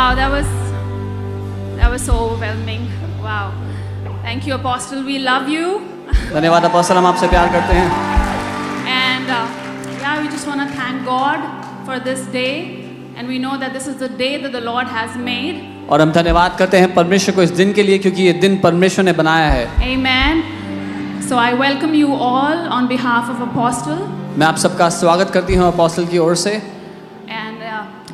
Wow, that was so overwhelming. Wow. Thank you, Apostle. We love you. धन्यवाद apostle, हम आपसे प्यार करते हैं. And yeah, we just want to thank God for this day. And we know that this is the day that the Lord has made. और हम धन्यवाद करते हैं परमेश्वर को इस दिन के लिए, क्योंकि ये दिन परमेश्वर ने बनाया है. Amen. So I welcome you all on behalf of Apostle. मैं आप सबका स्वागत करती हूँ अपोस्टल की ओर से. And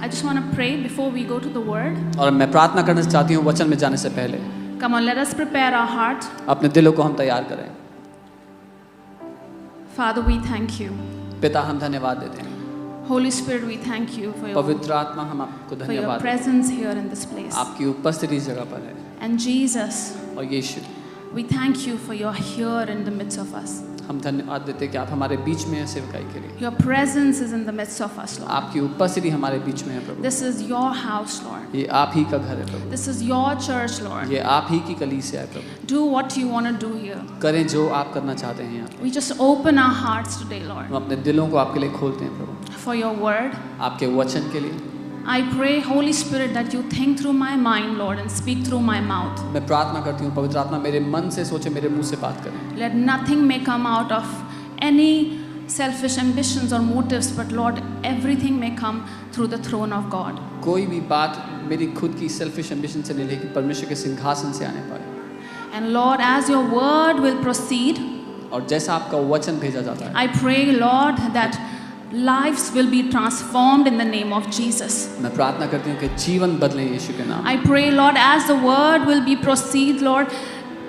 I just want to pray before we go to the word. और मैं प्रार्थना करना चाहती हूँ वचन में जाने से पहले. Come on, let us prepare our heart. अपने दिलों को हम तैयार करें. Father, we thank you. पिता, हम धन्यवाद देते हैं. Holy Spirit, we thank you for पवित्र आत्मा, हम आपको your धन्यवाद देते presence here in this place. हैं. आपकी उपस्थिति इस जगह पर है. And Jesus, और यीशु, we thank you for your here in the midst of us. हम धन्यवाद देते हैं कि आप हमारे बीच में हैं सेवकाई के लिए. Your presence is in the midst of us, Lord. आपकी उपस्थिति हमारे बीच में है प्रभु. This is your house, Lord. ये आप ही का घर है प्रभु. This is your church, Lord. ये आप ही की कलीसिया है प्रभु. Do what you want to do here. करें जो आप करना चाहते हैं यहाँ. We just open our hearts today, Lord, हम अपने दिलों को आपके लिए खोलते हैं प्रभु. for your word. आपके वचन के लिए. I pray, Holy Spirit, that you think through my mind, Lord, and speak through my mouth. मैं प्रार्थना करती हूँ पवित्र आत्मा मेरे मन से सोचे, मेरे मुंह से बात करें. Let nothing may come out of any selfish ambitions or motives, but Lord, everything may come through the throne of God. कोई भी बात मेरी खुद की सेल्फिश एम्बिशन से नहीं, लेकिन परमेश्वर के सिंहासन से आने पाए. And Lord, as your word will proceed, और जैसा आपका वचन भेजा जाता है, I pray, Lord, that lives will be transformed in the name of Jesus. मैं प्रार्थना करती हूँ कि जीवन बदले यीशु के नाम. I pray, Lord, as the word will be proceed, Lord,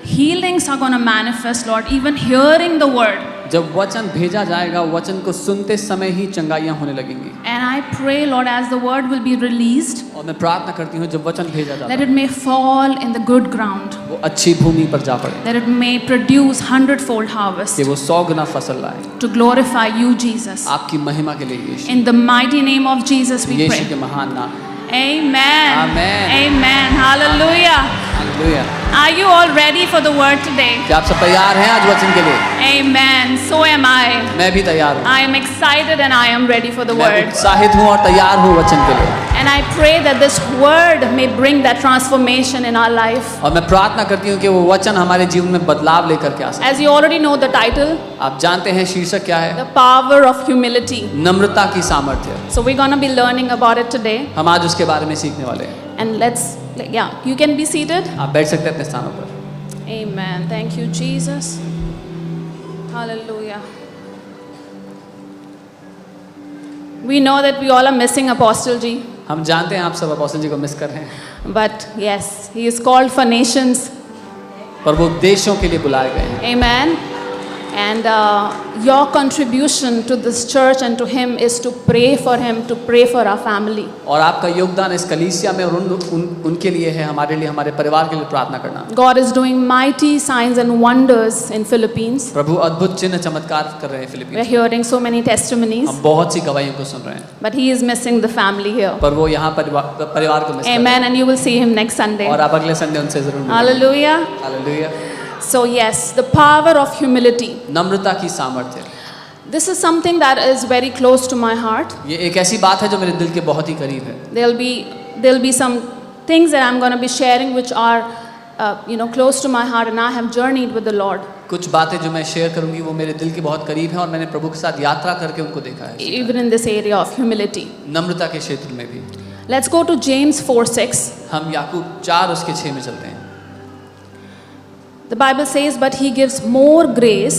healings are going to manifest, Lord, even hearing the word. जब वचन भेजा जाएगा, वचन को सुनते समय ही चंगाइयाँ होने लगेंगी. And I pray, Lord, as the word will be released, और मैं प्रार्थना करती हूँ जब वचन भेजा जाता that है, it may fall in the good ground, वो अच्छी भूमि पर जा पड़े, that it may produce 100-fold harvest कि वो 100 गुना फसल लाए. to glorify you, Jesus. आपकी महिमा के लिए यीशु. In the mighty name of Jesus we यीशु के pray. महान नाम. Amen. Amen. Amen. Hallelujah. Hallelujah. Are you all ready for the word today? क्या आप सब तैयार हैं आज वचन के लिए? Amen. So am I. मैं भी तैयार हूँ. I am excited and I am ready for the मैं word. उत्साहित हूँ और तैयार हूँ वचन के लिए. And I pray that this word may bring that transformation in our life. और मैं प्रार्थना करती हूँ कि वो वचन हमारे जीवन में बदलाव लेकर के आ सके. As you already know the title, आप जानते हैं शीर्षक क्या है? the power of humility. नम्रता की सामर्थ्य. So we're going to be learning about it today. हम आज उसके बारे में सीखने वाले हैं. And you can be seated. आप बैठ सकते हैं अपने स्थानों पर. Amen. Thank you, Jesus. Hallelujah. We know that we all are missing Apostle Ji. हम जानते हैं आप सब अपोस्टल जी को मिस कर रहे हैं. But yes, he is called for nations. पर वो देशों के लिए बुलाए गए हैं. Amen. And your contribution to this church and to him is to pray for him, to pray for our family. और आपका योगदान इस कलीसिया में और उनके लिए है, हमारे लिए, हमारे परिवार के लिए प्रार्थना करना. God is doing mighty signs and wonders in Philippines. प्रभु अद्भुत चिन्ह चमत्कार कर रहे हैं We are Philippines. hearing so many testimonies. हम बहुत सी गवाहियों को सुन रहे हैं. But he is missing the family here. पर वो यहाँ परिवार को मिस कर रहे हैं. Amen. And you will see him next Sunday. और आप अगले संडे उनसे जरूर मिलेंगे. Hallelujah. Hallelujah. So yes, the power of humility. नम्रता की सामर्थ्य. This is something that is very close to my heart. ये एक ऐसी बात है जो मेरे दिल के बहुत ही करीब है. There'll be some things that I'm going to be sharing which are close to my heart, and I have journeyed with the Lord. कुछ बातें जो मैं शेयर करूंगी वो मेरे दिल के बहुत करीब हैं और मैंने प्रभु के साथ यात्रा करके उनको देखा है. Even in this area of humility. नम्रता के क्षेत्र में भी. Let's go to James 4:6. हम याकूब 4:6 में चलते हैं. The Bible says, but he gives more grace.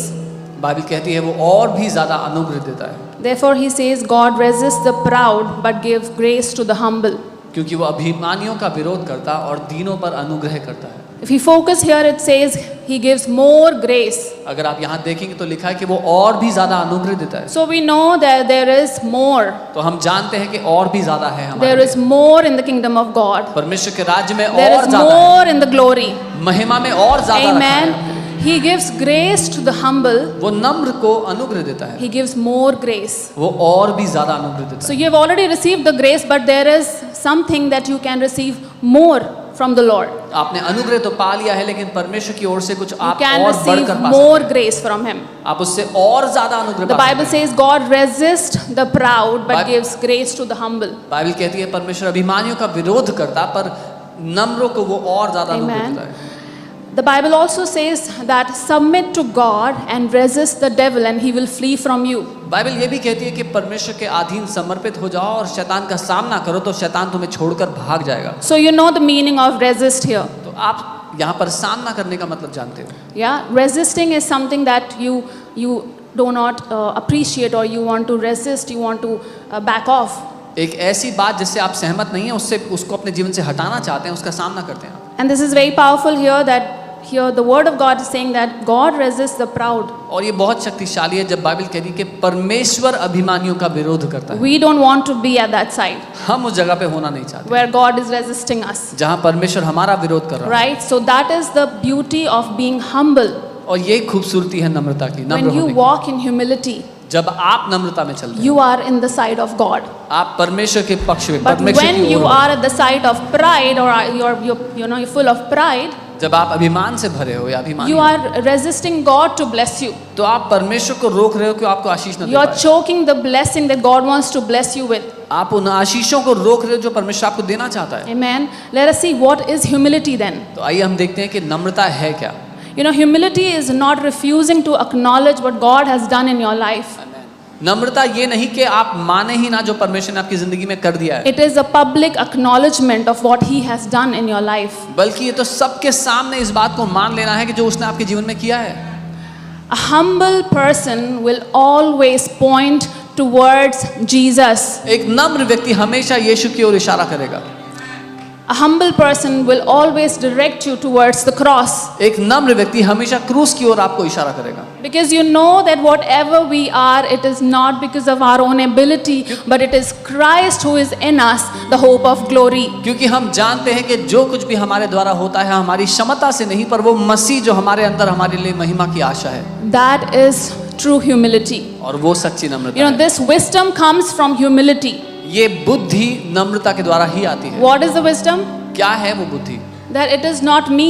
Bible कहती है वो और भी ज्यादा अनुग्रह देता है. Therefore he says, God resists the proud but gives grace to the humble. क्योंकि वो अभिमानियों का विरोध करता और दीनों पर अनुग्रह करता है. If we focus here, it says he gives more grace. अगर आप यहाँ देखेंगे तो लिखा है कि वो और भी ज्यादा अनुग्रह देता है. So we know that there is more. तो हम जानते हैं कि और भी ज्यादा है हमारे. There is more in the kingdom of God. परमेश्वर के राज्य में There और is ज्यादा है. more in the glory. महिमा में और ज्यादा रखा Amen. है. He gives grace to the humble. वो नम्र को अनुग्रह देता है. He gives more grace. वो और भी ज्यादा अनुग्रह देता So है. you have already received the grace, but there is something that you can receive more from the Lord. आपने अनुग्रह तो पा लिया है, लेकिन परमेश्वर की ओर से कुछ You आप can और receive बढ़कर पा more सकते हैं। grace from Him. आप उससे और ज्यादा अनुग्रह The पा Bible सकते हैं। says God resists the proud but Bible- gives grace to the humble. Bible कहती है परमेश्वर अभिमानियों का विरोध करता, पर नम्रों को वो और ज्यादा अनुग्रह Amen. देता है। The Bible also says that submit to God and resist the devil and he will flee from you. Bible ये भी कहती है कि परमेश्वर के अधीन समर्पित हो जाओ और शैतान का सामना करो तो शैतान तुम्हें छोड़कर भाग जाएगा। So you know the meaning of resist here. तो आप यहाँ पर सामना करने का मतलब जानते हो। Yeah, resisting is something that you do not appreciate, or you want to resist, you want to back off. एक ऐसी बात जिससे आप सहमत नहीं है, उससे उसको अपने जीवन से हटाना चाहते हैं, उसका सामना करते हैं आप। And this is very powerful here, that here the word of God is saying that God resists the proud. और ये बहुत शक्तिशाली है जब बाइबल कहती है कि परमेश्वर अभिमानियों का विरोध करता है। We don't want to be at that side हम उस जगह पे होना नहीं चाहते where God is resisting us. जहाँ परमेश्वर हमारा विरोध कर रहा है। Right? So that is the beauty of being humble. और ये खूबसूरती है नम्रता की, नम्र When you होने की। walk in humility, जब आप नम्रता में चलते हैं, you are in the side of God. आप परमेश्वर के पक्ष में, But परमेश्वर when की you ओर हो। are at the side of pride, or you're full of pride, जब आप अभिमान से भरे हो या अभिमान, you are resisting God to bless you. तो आप परमेश्वर को रोक रहे हो कि आपको आशीष न दे You are पाए। choking the blessing that God wants to bless you with. आप उन आशीषों को रोक रहे हो जो परमेश्वर आपको देना चाहता है। Amen. Let us see what is humility then. तो आइए हम देखते हैं कि नम्रता है क्या। You know, humility is not refusing to acknowledge what God has done in your life. नम्रता ये नहीं कि आप माने ही ना जो परमेश्वर ने आपकी जिंदगी में कर दिया है, It is a public acknowledgement of what He has done in your life. बल्कि ये तो सबके सामने इस बात को मान लेना है कि जो उसने आपके जीवन में किया है। A humble person will always point towards Jesus. एक नम्र व्यक्ति हमेशा यीशु की ओर इशारा करेगा। A humble person will always direct you towards the cross. एक नम्र व्यक्ति हमेशा क्रूस की ओर आपको इशारा करेगा। Because you know that whatever we are, it is not because of our own ability, but it is Christ who is in us, the hope of glory. क्योंकि हम जानते हैं कि जो कुछ भी हमारे द्वारा होता है हमारी क्षमता से नहीं, पर वो मसीह जो हमारे अंदर हमारे लिए महिमा की आशा है। That is true humility. और वो सच्ची नम्रता You know, है। this wisdom comes from humility. ये बुद्धि नम्रता के द्वारा ही आती है। What is the wisdom? क्या है वो बुद्धि? That it is not me.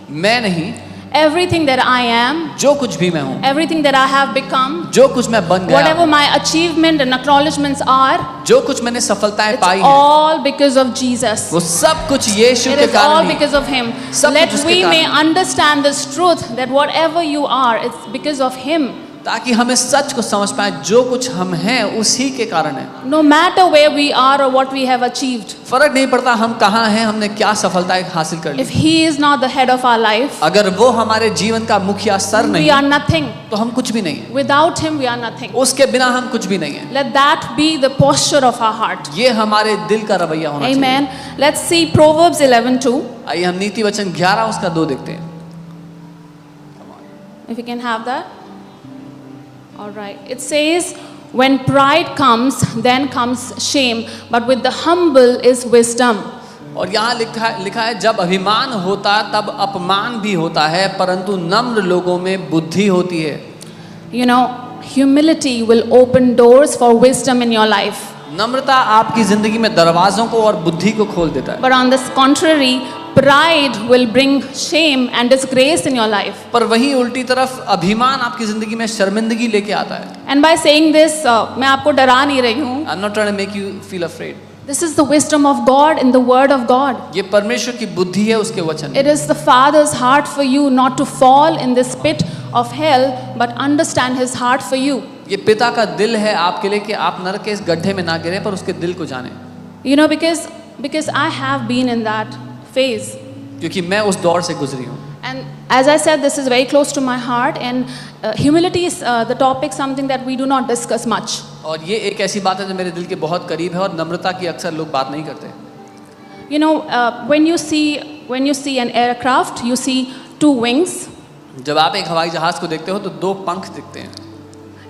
मैं नहीं, Everything that I am, जो कुछ भी मैं हूँ, everything that I have become, जो कुछ मैं बन गया whatever हूँ, my achievement and acknowledgements are, जो कुछ मैंने सफलताएं it's पाई हैं, all because of Jesus. वो सब कुछ यीशु It के is all कारण ही। because of Him. सब Let कुछ उसके we may कारण। understand this truth that whatever you are, it's because of Him. ताकि हम इस सच को समझ पाए, जो कुछ हम हैं उसी के कारण है। No matter where we are or what we have achieved, फर्क नहीं पड़ता हम कहाँ हैं, हमने क्या सफलताएं हासिल कर ली। if He is not the head of our life, अगर वो हमारे जीवन का मुखिया सर we नहीं are nothing. तो हम कुछ भी नहीं है। Without Him, we are nothing. उसके बिना हम कुछ भी नहीं है। Let that be the posture of our heart. ये हमारे दिल का रवैया होना चाहिए। Amen. Let's see Proverbs 11:2. आइए हम नीति वचन 11 उसका 2 देखते हैं। If you can have that. All right. It says, when pride comes, then comes shame, but with the humble is wisdom. और यहाँ लिखा है जब अभिमान होता तब अपमान भी होता है, परंतु नम्र लोगों में बुद्धि होती है। You know, humility will open doors for wisdom in your life. नम्रता आपकी जिंदगी में दरवाजों को और बुद्धि को खोल देता है। But on this contrary, pride will bring shame and disgrace in your life. पर वहीं उल्टी तरफ अभिमान आपकी जिंदगी में शर्मिंदगी लेके आता है। And by saying this, मैं आपको डरा नहीं रही हूँ. I'm not trying to make you feel afraid. This is the wisdom of God in the Word of God. ये परमेश्वर की बुद्धि है उसके वचन। It is the Father's heart for you not to fall in this pit of hell, but understand His heart for you. ये पिता का दिल है आपके लिए कि आप नरक के इस गड्ढे में ना गिरे, पर उसके दिल को जाने। You know, because I have been in that phase. क्योंकि मैं उस दौर से गुजरी हूँ। And as I said, this is very close to my heart, and humility is the topic, something that we do not discuss much. और ये एक ऐसी बात है जो मेरे दिल के बहुत करीब है, और नम्रता की अक्सर लोग बात नहीं करते। You know, when you see an aircraft, you see 2 wings. जब आप एक हवाई जहाज को देखते हो तो 2 पंख दिखते हैं।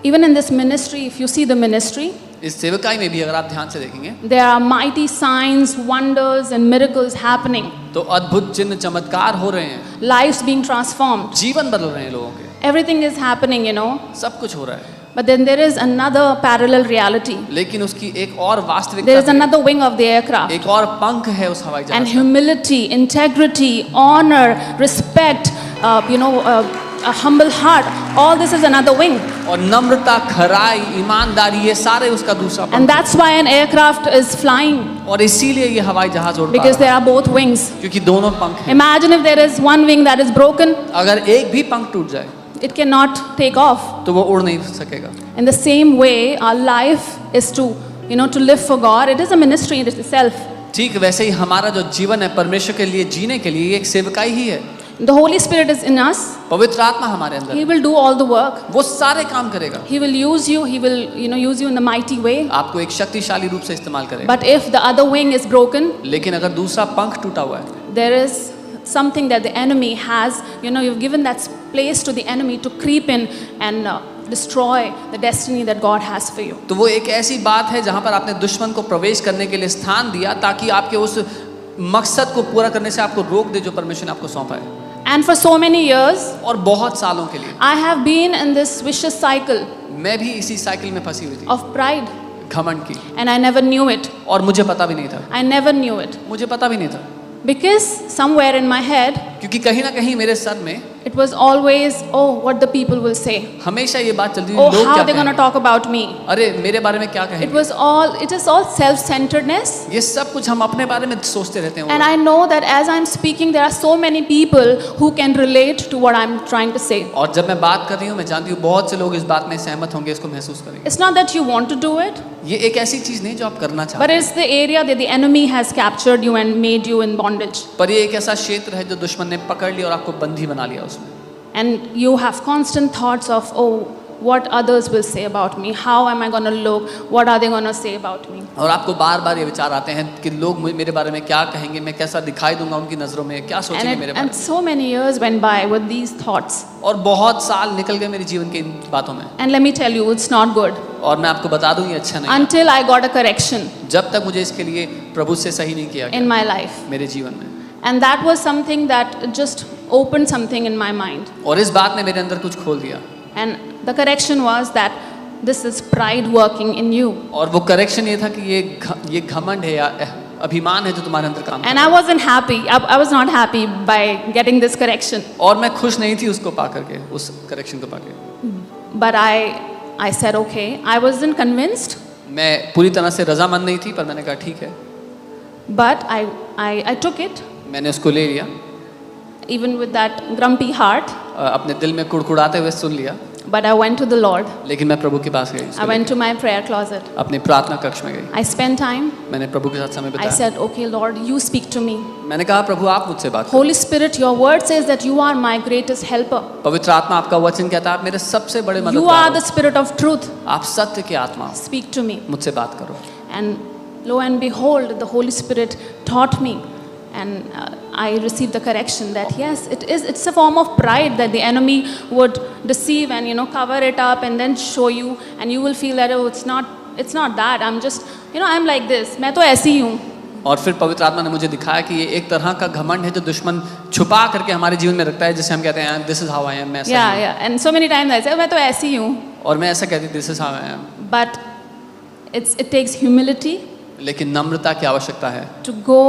Even in this ministry, if you see the ministry, इस सेवकाई में भी अगर आप ध्यान से देखेंगे there are mighty signs, wonders, and miracles happening. तो अद्भुत चिन्ह चमत्कार हो रहे हैं, Lives being transformed. जीवन बदल रहे हैं लोगों के, Everything is happening, you know. सब कुछ हो रहा है। But then there is another parallel reality. लेकिन उसकी एक और वास्तविकता There is है, another wing of the aircraft. एक और पंख है उस हवाई And जहाज का। humility, integrity, honor, respect, a humble heart, all this is another wing. और नम्रता, खराई, ईमानदारी, ये सारे उसका दूसरा And पंख। that's why an aircraft is flying, और इसीलिए ये हवाई जहाज उड़ पा because रहा there are both wings. है, क्योंकि दोनों पंख हैं। Imagine if there is one wing that is broken, अगर एक भी पंख टूट जाए it cannot take off. तो वो उड़ नहीं सकेगा। In the same way, our life is to, to live for God. It is a ministry in itself. ठीक वैसे ही हमारा जो जीवन है परमेश्वर के लिए जीने के लिए एक सेवकाई ही है। The Holy Spirit is in us. पवित्र आत्मा हमारे अंदर He है। will do all the work. वो सारे काम करेगा। He will use you. He will, use you in the mighty way. आपको एक शक्तिशाली रूप से इस्तेमाल करेगा। But if the other wing is broken, लेकिन अगर दूसरा पंख टूटा हुआ है, there is something that the enemy has. You've given that place to the enemy to creep in and destroy the destiny that God has for you. तो वो एक ऐसी बात है जहाँ पर आपने दुश्मन को प्रवेश करने के लिए स्थान दिया ताकि आपके उस मकसद को पूरा करने से आपको रोक दे जो परमेश्वर ने आपको सौंपा है। And for so many years, और बहुत सालों के लिए I have been in this vicious cycle मैं भी इसी साइकिल में फंसी हुई थी, of pride, घमंड की, and I never knew it. और मुझे पता भी नहीं था। I never knew it. मुझे पता भी नहीं था Because somewhere in my head, क्योंकि कहीं ना कहीं मेरे सर में it was always, oh, what the people will say. हमेशा ये बात चलती थी, Oh, लोग how क्या they're going to कहेंगे? talk about me. अरे मेरे बारे में क्या It कहेंगे? is all self-centeredness. ये सब कुछ हम अपने बारे में सोचते रहते And हैं। I know that as I'm speaking, there are so many people who can relate to what I'm trying to say. और जब मैं बात कर रही हूँ मैं जानती हूँ बहुत से लोग इस बात में सहमत होंगे, इसको महसूस करेंगे। It's not that you want to do it, ये एक ऐसी चीज नहीं जो आप करना but चाहते हैं, it's the area that the enemy has captured you and made you in bondage. पर ये एक ऐसा क्षेत्र है जो दुश्मन ने पकड़ लिया और आपको बंदी बना लिया उसमें। And you have constant thoughts of, oh, what others will say about me, how am I going to look, what are they going to say about me. और आपको बार बार ये विचार आते हैं कि लोग मेरे बारे में क्या कहेंगे, मैं कैसा दिखाई दूंगा उनकी नज़रों में, क्या सोचेंगे मेरे बारे And so many years went by with these thoughts. में। और बहुत साल निकल गए मेरे जीवन के इन बातों में, And let me tell you, it's not good. और मैं आपको बता दूं ये अच्छा नहीं है। Until I got a correction जब तक मुझे इसके लिए प्रभु से सही नहीं किया in गया my life. मेरे जीवन में, And that was something that just opened something in my mind. और इस बात ने मेरे अंदर कुछ खोल दिया। And the correction was that this is pride working in you. और वो करेक्शन ये था कि ये घमंड है या अभिमान है जो तुम्हारे अंदर काम कर And I wasn't happy. I was not happy by getting this correction. और मैं खुश नहीं थी उसको पा करके, उस करेक्शन को पाके। But I said, okay. I wasn't convinced, मैं पूरी तरह से रजामंद नहीं थी, पर मैंने कहा ठीक है, but I took it, मैंने उसको ले लिया, even with that grumpy heart. अपने दिल में कुड़कुड़ाते हुए सुन लिया, But I went to the Lord. लेकिन मैं प्रभु के पास गई, उसको I went to लेके, my prayer closet. अपने प्रार्थना कक्ष में गई, I spent time. मैंने प्रभु के साथ समय I बिताया। said, okay, Lord, you speak to me. मैंने कहा प्रभु आप मुझसे बात करो। Holy Spirit, your word says that you are my greatest helper. पवित्र आत्मा आपका वचन कहता है आप मेरे सबसे बड़े You are मददगार the हो, Spirit of truth. आप सत्य के आत्मा हो, Speak to me. मुझसे बात करो। And lo and behold, the Holy Spirit taught me, and I received the correction that yes, it's a form of pride that the enemy would deceive and cover it up and then show you, and you will feel that oh, it's not that, I'm just I'm like this, मैं तो ऐसी ही हूँ. और फिर पवित्र आत्मा ने मुझे दिखाया कि ये एक तरह का घमंड है जो दुश्मन छुपा करके हमारे जीवन में रखता है, जैसे हम कहते हैं this is how I am, मैं ऐसा Yeah, ही हूँ। yeah, and so many times I say मैं तो ऐसी ही हूँ. और मैं ऐसा कहती this is how I am, But it takes humility लेकिन नम्रता की आवश्यकता है to go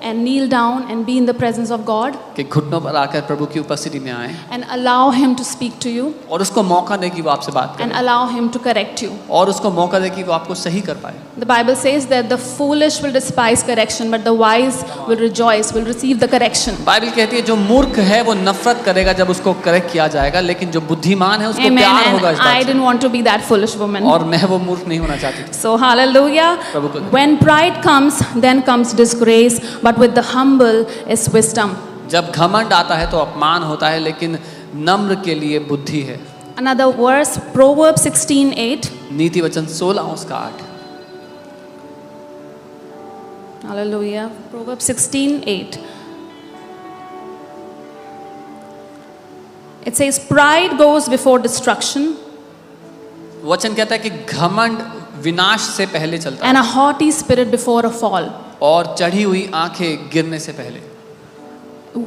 and kneel down and be in the presence of God कि घुटनों पर आकर प्रभु की उपस्थिति में आए and allow Him to speak to you और उसको मौका दे कि वो आपसे बात and करे, allow Him to correct you. और उसको मौका दे कि वो आपको सही कर पाए। The Bible says that the foolish will despise correction, but the wise will rejoice, will receive the correction. Bible कहती है जो मूर्ख है वो नफरत करेगा जब उसको करेक्ट किया जाएगा, लेकिन जो बुद्धिमान है उसको Amen. प्यार होगा इस And I बात से। didn't want to be that foolish woman. और मैं वो मूर्ख नहीं होना चाहती थी। So hallelujah. प्रभु को When pride comes, then comes disgrace, but with the humble is wisdom. जब घमंड आता है तो अपमान होता है, लेकिन नम्र के लिए बुद्धि है। Another verse, Proverbs 16:8. नीति वचन 16 उसका 8। Hallelujah. Proverbs 16:8. It says, pride goes before destruction, वचन कहता है कि घमंड विनाश से पहले चलता है and a haughty spirit before a fall. और चढ़ी हुई आंखें गिरने से पहले।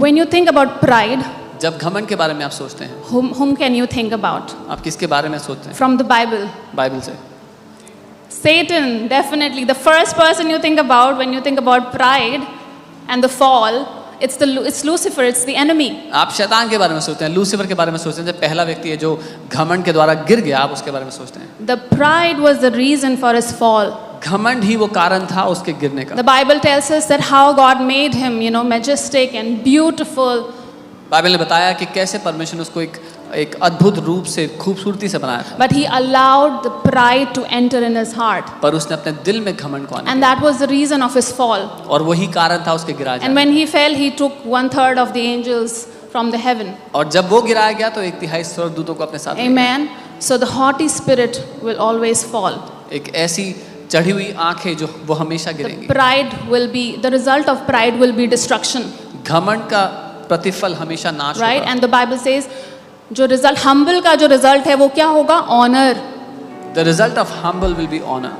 When you think about pride, जब घमंड के बारे में आप सोचते हैं, whom can you think about? आप किसके बारे में सोचते हैं? From the Bible. बाइबल से। Satan, definitely. The first person you think about when you think about pride and the fall, it's Lucifer, it's the enemy. आप शैतान के बारे में सोचते हैं, लूसीफर के बारे में सोचते हैं, जब पहला व्यक्ति है जो घमंड के द्वारा गिर गया, आप उसके बारे में सोचते हैं। The pride was the reason for his fall. घमंड ही वो कारण था उसके गिरने का। The Bible tells us that how God made him, majestic and beautiful. Bible ने बताया कि कैसे परमेश्वर ने उसको एक अद्भुत रूप से खूबसूरती से बनाया था। But he allowed the pride to enter in his heart. पर उसने अपने दिल में घमंड को आने And that was the reason of his fall. और वही कारण था उसके गिराए And जाने। when he fell, he took 1/3 of the angels from the heaven. और जब वो गिराया गया तो 1/3 स्वर्गदूतों को अपने साथ ले गया। Amen. So the haughty spirit will always fall. एक ऐसी चढ़ी हुई आंखें जो वो हमेशा The गिरेंगी। pride will be, the result of pride will be destruction. घमंड का प्रतिफल हमेशा नाश Right? होगा। And the Bible says, जो result, humble का जो result है वो क्या होगा? Honor. The result of humble will be honor.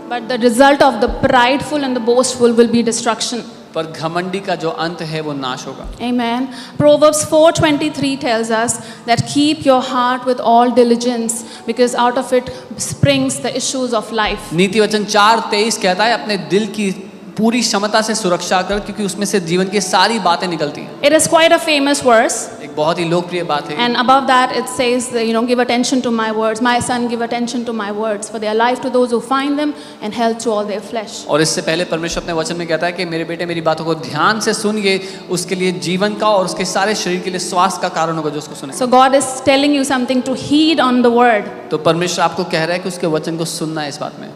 But the result of the prideful and the boastful will be destruction. पर घमंडी का जो अंत है वो नाश होगा। Amen. Proverbs 4:23 tells us that keep your heart with all diligence because out of it springs the issues of life. नीति वचन 4:23 कहता है अपने दिल की पूरी क्षमता से सुरक्षा कर, क्योंकि उसमें से जीवन की सारी बातें निकलती हैं। It is quite a famous verse. एक बहुत ही लोकप्रिय बात है। And above that it says, give attention to my words. My son, give attention to my words. For they are life to those who find them and health to all their flesh. और इससे पहले परमेश्वर अपने वचन में कहता है कि मेरे बेटे मेरी बातों को ध्यान से सुन, ये उसके लिए जीवन का और उसके सारे शरीर के लिए स्वास्थ्य का कारण होगा जो उसको सुने। So God is telling you something to heed on the word. तो परमेश्वर आपको कह रहा है कि उसके वचन को सुनना है इस बात में।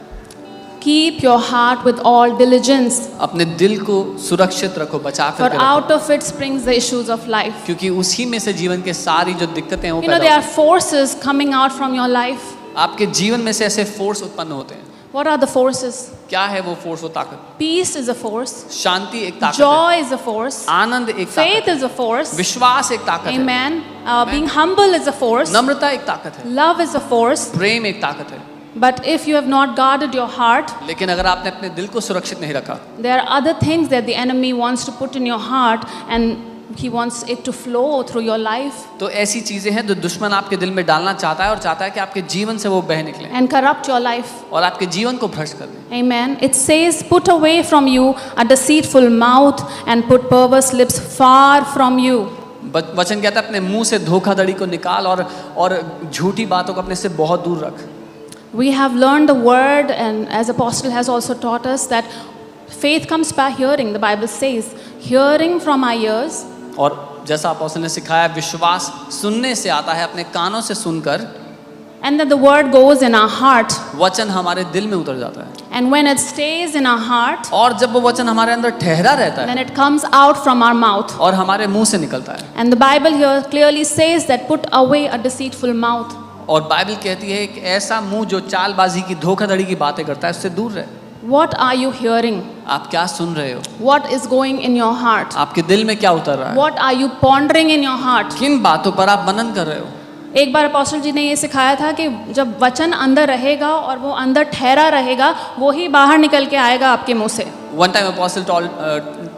Keep your heart with all diligence. अपने दिल को सुरक्षित रखो, बचा For कर out रखो, of it springs the issues of life. क्योंकि उसी में से जीवन के सारी जो दिक्कतें हैं वो There पैदा are forces coming out from your life. आपके जीवन में से ऐसे फोर्स उत्पन्न होते हैं। What are the forces? क्या है वो फोर्स, वो ताकत? Peace is a force. शांति एक ताकत है, Joy is a force. आनंद एक Faith ताकत है, is a force. विश्वास एक ताकत है, Amen. Being humble is a force. नम्रता एक ताकत है, Love is a force. प्रेम एक ताकत है। But if you have not guarded your heart, लेकिन अगर आपने अपने दिल को सुरक्षित नहीं रखा, there are other things that the enemy wants to put in your heart and he wants it to flow through your life तो ऐसी चीजें हैं जो दुश्मन आपके दिल में डालना चाहता है और चाहता है कि आपके जीवन से वो बह निकले and corrupt your life. और आपके जीवन को भ्रष्ट कर दे। Amen. It says, put away from you a deceitful mouth and put perverse lips far from you. वचन कहता है अपने मुंह से धोखाधड़ी को निकाल और झूठी बातों को अपने से बहुत दूर रख। We have learned the word, and as Apostle has also taught us that faith comes by hearing. The Bible says, hearing from our ears. और जैसा अपोस्तल ने सिखाया, विश्वास सुनने से आता है, अपने कानों से सुनकर, And then the word goes in our heart. वचन हमारे दिल में उतर जाता है। And when it stays in our heart, और जब वो वचन हमारे अंदर ठहरा रहता then है it comes out from our mouth. और हमारे मुंह से निकलता है। And the Bible here clearly says that put away a deceitful mouth. और बाइबल कहती है एक ऐसा मुंह जो चालबाजी की, धोखाधड़ी की बातें करता है, उससे दूर रहे। What are you hearing? आप क्या सुन रहे हो? What is going in your heart? आपके दिल में क्या उतर रहा है? What are you pondering in your heart? किन बातों पर आप मनन कर रहे हो? एक बार अपोस्टल जी ने ये सिखाया था कि जब वचन अंदर रहेगा और वो अंदर ठहरा रहेगा, वो ही बाहर निकल के आएगा आपके मुंह से। One time apostle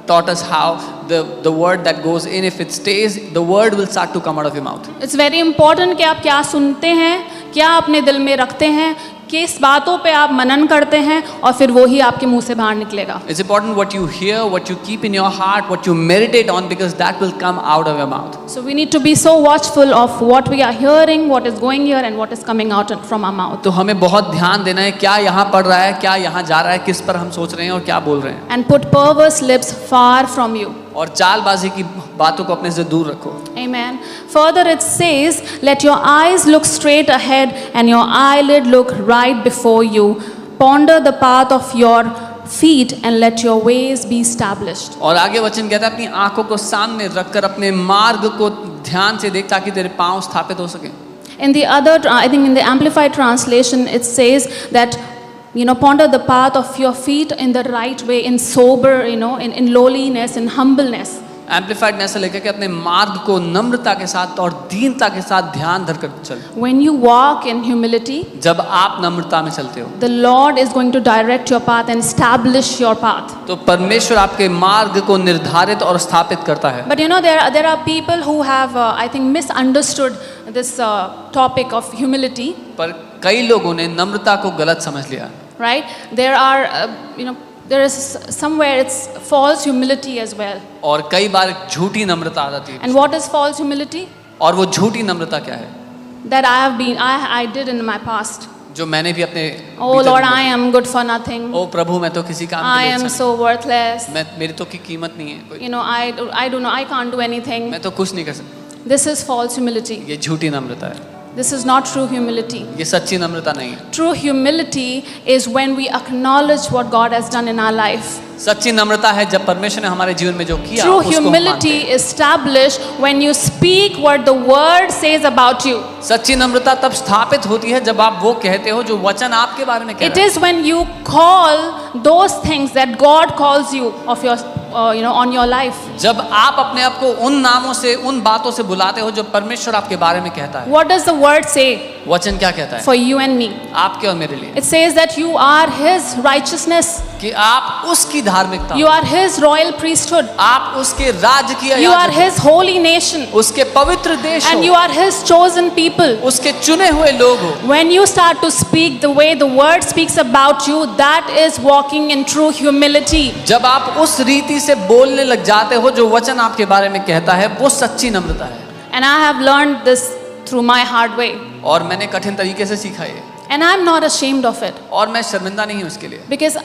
taught us how the word that goes in, if it stays, the word will start to come out of your mouth. It's very important कि आप क्या सुनते हैं, क्या अपने दिल में रखते हैं, किस बातों पे आप मनन करते हैं, और फिर वो ही आपके मुंह से बाहर निकलेगा। It's important what you hear, what you keep in your heart, what you meditate on, because that will come out of your mouth. So we need to be so watchful of what we are hearing, what is going here, and what is coming out from our mouth. तो हमें बहुत ध्यान देना है, क्या यहाँ पढ़ रहा है, क्या यहाँ जा रहा है, किस पर हम सोच रहे हैं और क्या बोल रहे हैं। And put perverse lips far from you. और चालबाजी की बातों को अपने से दूर रखो। Amen. Further it says, let your eyes look straight ahead and your eyelid look right before you. Ponder the path of your feet and let your ways be established. और आगे वचन कहता है अपनी आंखों को सामने रखकर अपने मार्ग को ध्यान से देख, ताकि तेरे पांव स्थापित हो सके। In the other, I think in the Amplified translation, it says that ponder the path of your feet in the right way, in sober, in lowliness, in humbleness. Amplified में ऐसा लिखा है कि अपने मार्ग को नम्रता के साथ और दीनता के साथ ध्यान धर कर चल। When you walk in humility, जब आप नम्रता में चलते हो the Lord is going to direct your path and establish your path. तो परमेश्वर आपके मार्ग को निर्धारित और स्थापित करता है। But you know, there are people who have, I think, misunderstood this topic of humility. पर कई लोगों ने नम्रता को गलत समझ लिया। Right? There are, there is somewhere it's false humility as well. और कई बार झूठी नम्रता आ जाती है। And what is false humility? और वो झूठी नम्रता क्या है? That I did in my past. जो मैंने भी अपने Oh Lord, I am good for nothing. ओ प्रभु मैं तो किसी काम I के लिए am अच्छा so worthless. नहीं। मेरी तो की कीमत नहीं है कोई। I don't know, I can't do anything. मैं तो कुछ नहीं कर सकता। This is false humility. ये झूठी नम्रता है। This is not true humility. ये सच्ची नम्रता नहीं है। True humility is when we acknowledge what God has done in our life. सच्ची नम्रता है जब परमेश्वर ने हमारे जीवन में जो किया True उसको हम humility मानते हैं। is established when you speak what the word says about you. सच्ची नम्रता तब स्थापित होती है जब आप वो कहते हो जो वचन आपके बारे में कह It रहा है। is when you call those things that God calls you of your, on your life. जब आप अपने आप को उन नामों से उन बातों से बुलाते हो जो परमेश्वर आपके बारे में कहता है। What does the word say वचन क्या कहता है? for you and me? आपके और मेरे लिए It says that you are His righteousness. कि आप उसकी धार्मिकता You are His royal priesthood. आप उसके राज्य की You are याजक हो, His holy nation. उसके पवित्र देश And हो, you are His chosen people. उसके चुने हुए लोग हो। When you start to speak the way the word speaks about you, that is walking in true humility. जब आप उस रीति से बोलने लग जाते हो जो वचन आपके बारे में कहता है वो सच्ची नम्रता है। And I have learned this through my hard way. और मैंने कठिन तरीके से सीखा ये And I'm not ashamed of it. और मैं शर्मिंदा नहीं हूँ उसके लिए। Because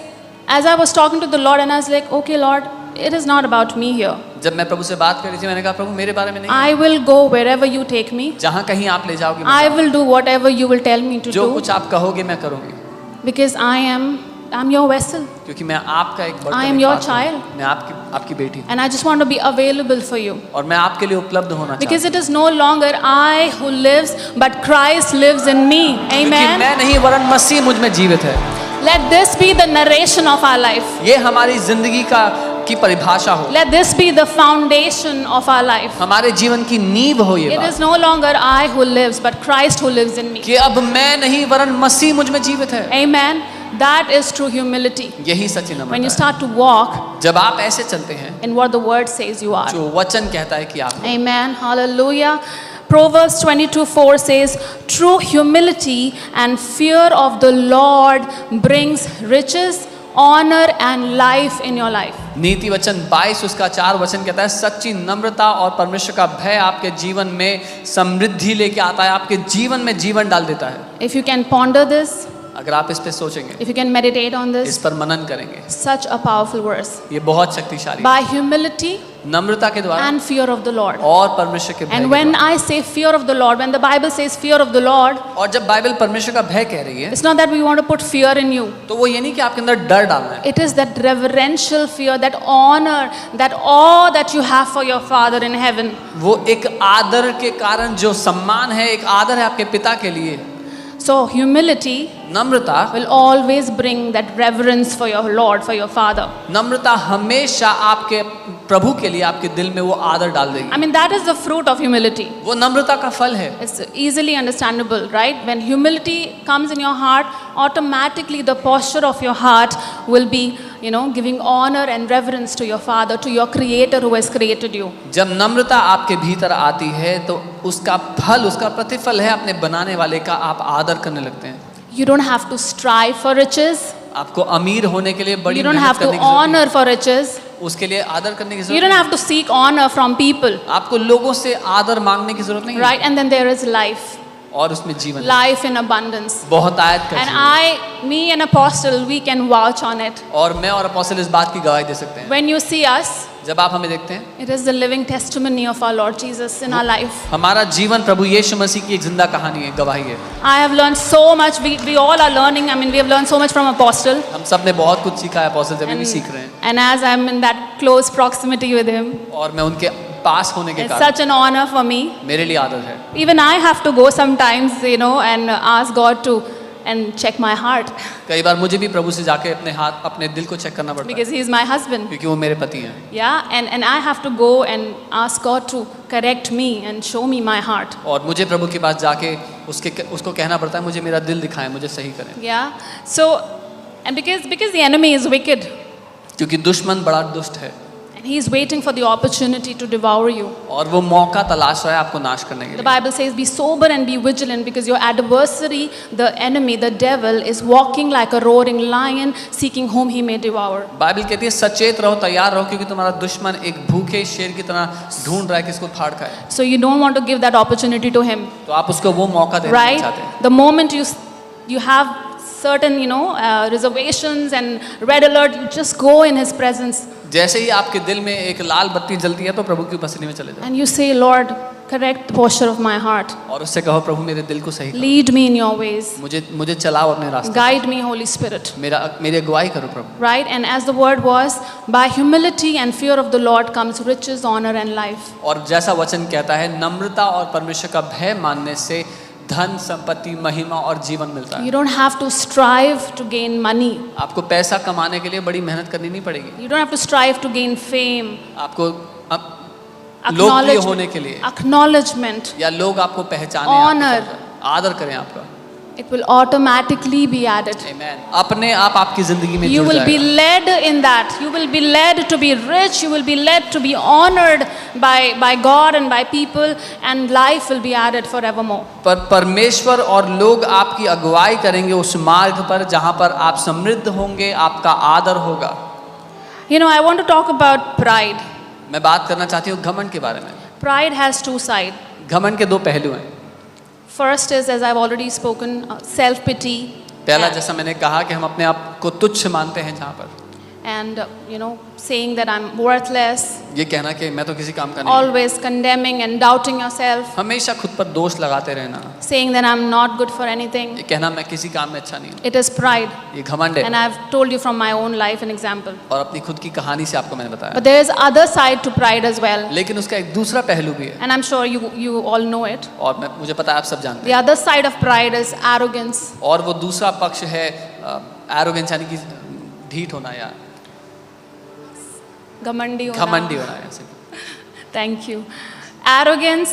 as I was talking to the Lord and I was like, okay Lord, it is not about me here. जब मैं प्रभु से बात कर रही थी मैंने कहा प्रभु मेरे बारे में नहीं, I will go wherever you take me. जहाँ कहीं आप ले जाओगे मैं I जाऊँगी। will do whatever you will tell me to जो do. कुछ आप कहोगे मैं करूँगी Because I'm your vessel. क्योंकि मैं आपका एक बर्तन I am एक your पात्र हूँ। child. मैं आपकी बेटी हूँ And I just want to be available for you. और मैं आपके लिए उपलब्ध होना चाहता Because it is no longer I who lives, but Christ lives in me. हूँ क्योंकि Amen. मैं नहीं वरन मसीह मुझ में जीवित है। Let this be the narration of our life. ये हमारी जिंदगी की परिभाषा हो, Let this be the foundation of our life. हमारे जीवन की नींव हो ये It बात is no longer I who lives, but Christ who lives in me. कि अब मैं नहीं वरन मसीह मुझ में जीवित है। Amen. That is true humility. यही सच्ची When you नम्रता है। start to walk जब आप ऐसे चलते हैं in what the word says you are. जो वचन कहता है कि आप Amen. Hallelujah. Proverbs 22:4 says, true humility and fear of the Lord brings riches, honor and life in your life. नीति वचन 22 उसका 4 वचन कहता है सच्ची नम्रता और परमेश्वर का भय आपके जीवन में समृद्धि लेके आता है, आपके जीवन में जीवन डाल देता है। If you can ponder this, अगर आप इस पे सोचेंगे, if you can meditate on इस this, पर मनन करेंगे, such a powerful verse. ये बहुत शक्तिशाली By humility नम्रता के द्वारा and fear of the Lord. और परमेश्वर के भय And के when द्वारा। I say fear of the Lord, when the Bible says fear of the Lord, और जब बाइबल परमेश्वर का भय कह रही है it's not that we want to put fear in you. तो वो ये नहीं कि आपके अंदर डर डालना है, It is that reverential fear, that honor, that awe that you have for your Father in heaven. वो एक आदर के कारण जो सम्मान है, एक आदर है आपके पिता के लिए। So humility Namrata will always bring that reverence for your Lord, for your Father. नम्रता हमेशा आपके प्रभु के लिए आपके दिल में वो आदर डाल देगी। I mean, that is the fruit of humility. वो नम्रता का फल है। It's easily understandable, right? When humility comes in your heart, automatically the posture of your heart will be, giving honor and reverence to your Father, to your Creator who has created you. जब नम्रता आपके भीतर आती है तो उसका फल, उसका प्रतिफल है अपने बनाने वाले का आप आदर करने लगते हैं। You don't have to strive for riches. आपको अमीर होने के लिए बड़ी You don't मेहनत have to करने की जरूरत honor for riches. नहीं। उसके लिए आदर करने की You जरूरत don't नहीं। have to seek honor from people, आपको लोगों से आदर मांगने की जरूरत नहीं है। right? And then there is life, और उसमें जीवन है। life in abundance. बहुत आयत का And जीवन। me and Apostle, we can vouch on it. और मैं और अपोस्टल इस बात की गवाही दे सकते हैं। When you see us, जब आप हमें देखते हैं, it is the living testimony of our Lord Jesus in our life. हमारा जीवन प्रभु यीशु मसीह की एक जिंदा कहानी है, गवाही है। I have learned so much. We all are learning. I mean, we have learned so much from Apostle. हम सब ने बहुत कुछ सीखा है अपोस्टल से, अभी भी सीख रहे हैं। And as I'm in that close proximity with him, और मैं उनके पास होने के it's कारण such an honor for me. मेरे लिए आदर है। Even I have to go sometimes, and ask God to and check my heart कई बार मुझे भी प्रभु से जाके अपने दिल को चेक करना पड़ता है, because he is my husband. क्योंकि वो मेरे पति हैं। Yeah, and I have to go and ask God to correct me and show me my heart. और मुझे प्रभु के पास जाके उसको कहना पड़ता है, मुझे मेरा दिल दिखाएं, मुझे सही करें। Yeah, so and because the enemy is wicked क्योंकि दुश्मन बड़ा दुष्ट है and he is waiting for the opportunity to devour you. और वो मौका तलाश रहा है आपको नाश करने के The लिए। Bible says, be sober and be vigilant because your adversary, the enemy, the devil, is walking like a roaring lion seeking whom he may devour. Bible कहती है सचेत रहो, तैयार रहो, क्योंकि तुम्हारा दुश्मन एक भूखे शेर की तरह ढूंढ रहा है किसको फाड़ खाए। So you don't want to give that opportunity to him, तो आप उसको वो मौका देना नहीं right? चाहते। The moment you have certain reservations and red alert, you just go in his presence जैसे ही आपके दिल में एक लाल बत्ती जलती है तो प्रभु की उपस्थिति में चले जाओ and you say, Lord, correct the posture of my heart. और उससे कहो, प्रभु मेरे दिल को सही करो, Lead me in your ways. मुझे चलाओ अपने रास्ते, Guide me, Holy Spirit. मेरी अगुवाई करो प्रभु। Right? And as the word was, by humility and fear of the Lord comes riches, honor and life. और जैसा वचन कहता है, नम्रता और परमेश्वर का भय मानने से धन, संपत्ति, महिमा और जीवन मिलता है। You don't have to strive to gain money. आपको पैसा कमाने के लिए बड़ी मेहनत करनी नहीं पड़ेगी। You don't have to strive to gain fame, आपको लोकप्रिय होने के लिए acknowledgement, या लोग आपको पहचाने, Honor. आदर करें आपका। it will automatically be added. Amen. अपने आप आपकी जिंदगी में You जुड़ will be जाएगा। led in that. You will be led to be rich. You will be led to be honored by God and by people, and life will be added forevermore. पर परमेश्वर और लोग आपकी अगुवाई करेंगे उस मार्ग पर जहां पर आप समृद्ध होंगे, आपका आदर होगा। I want to talk about pride. मैं बात करना चाहती हूँ घमंड के बारे में। Pride has two sides. घमंड के दो पहलू हैं। First is, as I've already spoken, self-pity. पहला, जैसा मैंने कहा कि हम अपने आप को तुच्छ मानते हैं, जहां पर And, saying that I'm worthless, ये कहना कि मैं तो किसी काम का नहीं, always condemning and doubting yourself, हमेशा खुद पर दोष लगाते रहना, saying that I'm not good for anything. ये कहना मैं किसी काम में अच्छा नहीं हूँ, It is pride. ये घमंड है। And I've told you from my own life an example. और अपनी खुद की कहानी से आपको मैंने बताया। But there is other side to pride as well. लेकिन उसका एक दूसरा पहलू भी है, And I'm sure you all know it. और मुझे पता है आप सब जानते The other side of pride is arrogance. हैं। और वो दूसरा पक्ष है एरोगेंस, यानी कि ढीठ होना या घमंडी घमंडी होना. होना ऐसे। Thank you. Arrogance,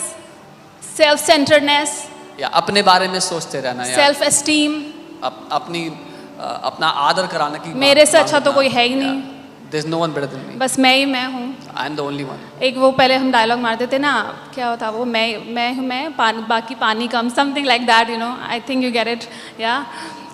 self-centeredness, या अपने बारे में सोचते रहना, या self-esteem. अपना आदर कराने की मेरे से अच्छा तो कोई है ही नहीं. There's no one better than me. बस मैं ही मैं हूँ. I'm the only one. एक वो पहले हम डायलॉग मारते थे ना, क्या होता वो, मैं हूँ मैं, बाकी पानी कम, something like that, I think you get it. Yeah.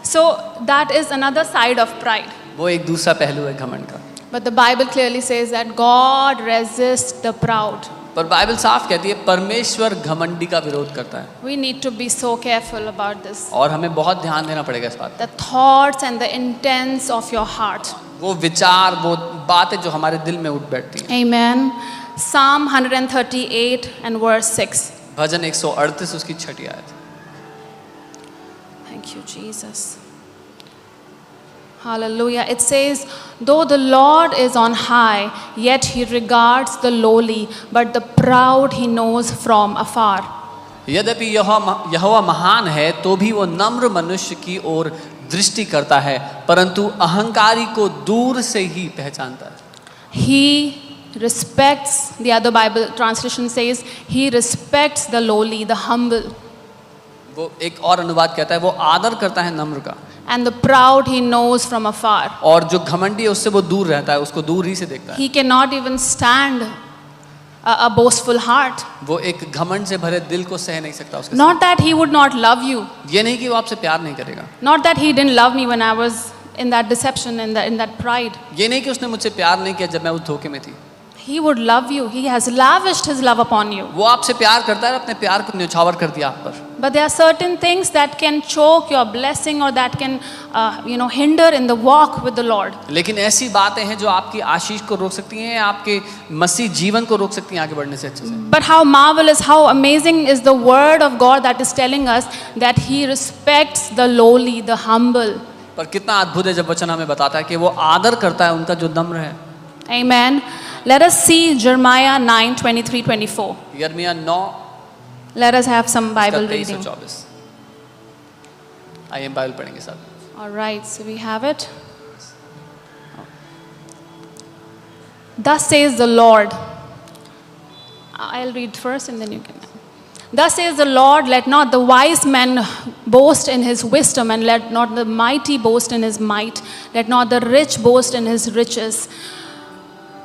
So that is another side of pride. वो एक दूसरा पहलू है घमंड का। But the Bible clearly says that God resists the proud. पर बाइबल साफ कहती है परमेश्वर घमंडी का विरोध करता है। We need to be so careful about this. और हमें बहुत ध्यान देना पड़ेगा इस बात The thoughts and the intents of your heart. वो विचार, वो बातें जो हमारे दिल में उठ बैठती हैं। Amen. Psalm 138 and verse 6. भजन 138 उसकी 6 आयत। Thank you, Jesus. Hallelujah. It says, though the Lord is on high, yet he regards the lowly, but the proud he knows from afar. यद्यपि यहोवा महान है तो भी वो नम्र मनुष्य की ओर दृष्टि करता है, परंतु अहंकारी को दूर से ही पहचानता है। He respects, the other Bible translation says, he respects the lowly, the humble. वो एक और अनुवाद कहता है वो आदर करता है नम्र का। And the proud he knows from afar. और जो घमंडी है उससे वो दूर रहता है, उसको दूर ही से देखता है। He cannot even stand a boastful heart. वो एक घमंड से भरे दिल को सह नहीं सकता उसके Not that he would not love you. साथ। ये नहीं कि वो आपसे प्यार नहीं करेगा। Not that he didn't love me when I was in that deception, in that pride. ये नहीं कि उसने मुझसे प्यार नहीं किया जब मैं उस धोखे में थी। He would love you. He has lavished his love upon you. वो आपसे प्यार करता है, अपने प्यार को न्यौछावर कर दिया आप पर। But there are certain things that can choke your blessing or that can, hinder in the walk with the Lord. लेकिन ऐसी बातें हैं जो आपकी आशीष को रोक सकती हैं, आपके मसीह जीवन को रोक सकती हैं आगे बढ़ने से अच्छे से। But how marvelous, how amazing is the word of God that is telling us that he respects the lowly, the humble. पर कितना अद्भुत है जब वचन हमें बताता है कि वो आदर करता है उनका जो नम्र है। Amen. Let us see Jeremiah 9:23-24. यिर्मयाह 9 Let us have some Bible reading. 23-24। आइए बाइबल पढ़ेंगे साथ। All right, so we have it. Thus says the Lord. I'll read first and then you can. Thus says the Lord, let not the wise man boast in his wisdom, and let not the mighty boast in his might, let not the rich boast in his riches.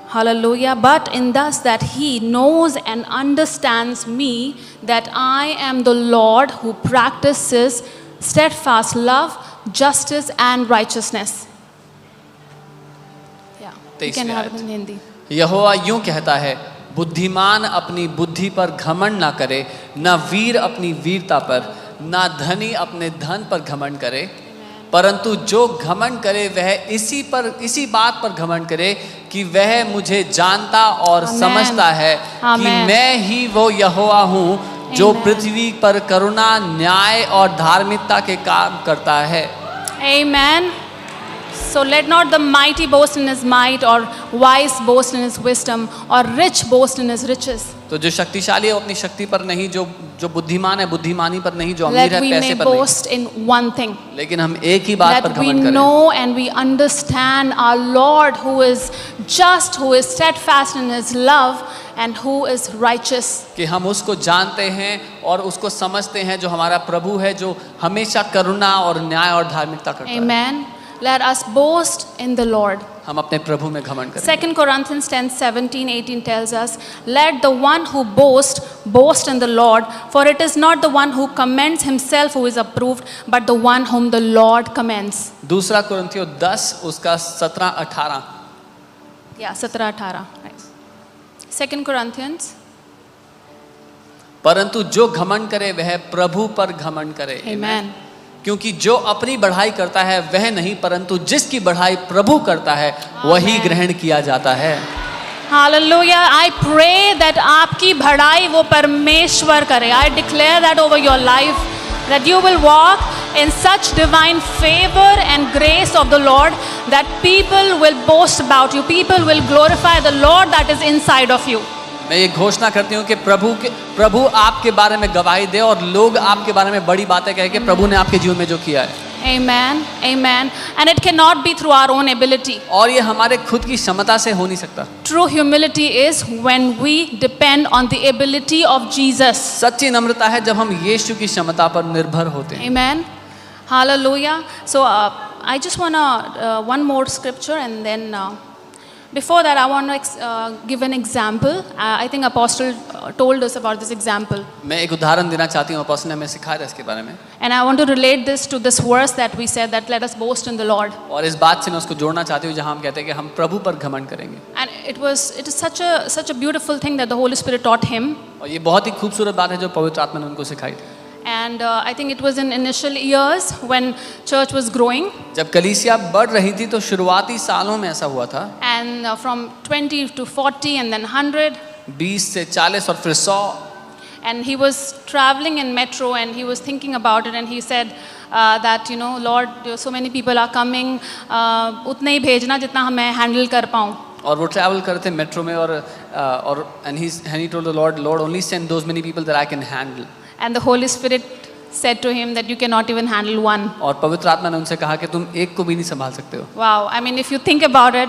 Hallelujah. But in thus that he knows and understands me, that I am the Lord who practices steadfast love, justice and righteousness. Yeah, you can have it in Hindi. यहोवा यूं कहता है, बुद्धिमान अपनी बुद्धि पर घमंड ना करे, ना वीर अपनी वीरता पर, ना धनी अपने धन पर घमंड करे, परंतु जो घमंड करे वह इसी बात पर घमंड करे कि वह मुझे जानता और समझता है कि मैं ही वो यहोवा हूँ जो पृथ्वी पर करुणा, न्याय और धार्मिकता के काम करता है। Amen. So let not the mighty boast in his might, or wise boast in his wisdom, or rich boast in his riches. तो जो शक्तिशाली है वो अपनी शक्ति पर नहीं, जो बुद्धिमान है बुद्धिमानी पर नहीं, जो अमीर Let है we पैसे may पर boast in one thing. नहीं, लेकिन हम एक ही बात पर That we घमंड करें। know and we understand our Lord, who is just, who is steadfast in his love, and who is righteous. कि हम उसको जानते हैं और उसको समझते हैं, जो हमारा प्रभु है, जो हमेशा करुणा और न्याय और धार्मिकता करता है। Amen. Let us boast in the Lord. हम अपने प्रभु में घमंड करें। 2 Corinthians 10:17-18 tells us, let the one who boast boast in the Lord, for it is not the one who commends himself who is approved, but the one whom the Lord commends. दूसरा कुरिन्थियों 10 उसका 17-18। Yeah, 17-18. Right. 2 Corinthians. परंतु जो घमंड करे वह प्रभु पर घमंड करे। Amen. क्योंकि जो अपनी बढ़ाई करता है वह नहीं, परंतु जिसकी बढ़ाई प्रभु करता है वही ग्रहण किया जाता है। Hallelujah. I pray that आपकी बढ़ाई वो परमेश्वर करे. I declare that over your life, that you will walk in such divine favor and grace of the Lord, that people will boast about you. People will glorify the Lord that is inside of you. मैं ये घोषणा करती हूँ कि प्रभु आपके बारे में गवाही दे और लोग आपके बारे में बड़ी बातें कहें कि प्रभु ने आपके जीवन में जो किया है। Amen. Amen. And it cannot be through our own ability. और ये हमारे खुद की क्षमता से हो नहीं सकता। True humility is when we depend on the ability of Jesus. सच्ची नम्रता है जब हम यीशु की क्षमता पर निर्भर होते हैं। Amen. Hallelujah. So I just want to one more scripture, and then before that I want to give an example. I think Apostle told us about this example. मैं एक उदाहरण देना चाहती हूँ, अपोस्टल ने हमें सिखाया था इसके बारे में। And I want to relate this to this verse that we said, that let us boast in the Lord. और इस बात से मैं उसको जोड़ना चाहती हूँ जहाँ हम कहते हैं कि हम प्रभु पर घमंड करेंगे। And it is such a beautiful thing that the Holy Spirit taught him. और ये बहुत ही खूबसूरत बात है जो पवित्र आत्मा ने उनको सिखाई थी। And I think it was in initial years when church was growing. जब कलीसिया बढ़ रही थी तो शुरुआती सालों में ऐसा हुआ था। And from 20 to 40 and then 100. 20 से 40 और फिर 100। And he was traveling in metro and he was thinking about it, and he said that, Lord, so many people are coming, उतने ही भेजना जितना मैं हैंडल कर पाऊँ. और वो ट्रैवल कर रहे थे मेट्रो में और and he told the Lord, only send those many people that I can handle. And the Holy Spirit said to him that you cannot even handle one. और पवित्र आत्मा ने उनसे कहा कि तुम एक को भी नहीं संभाल सकते हो। Wow, I mean, if you think about it,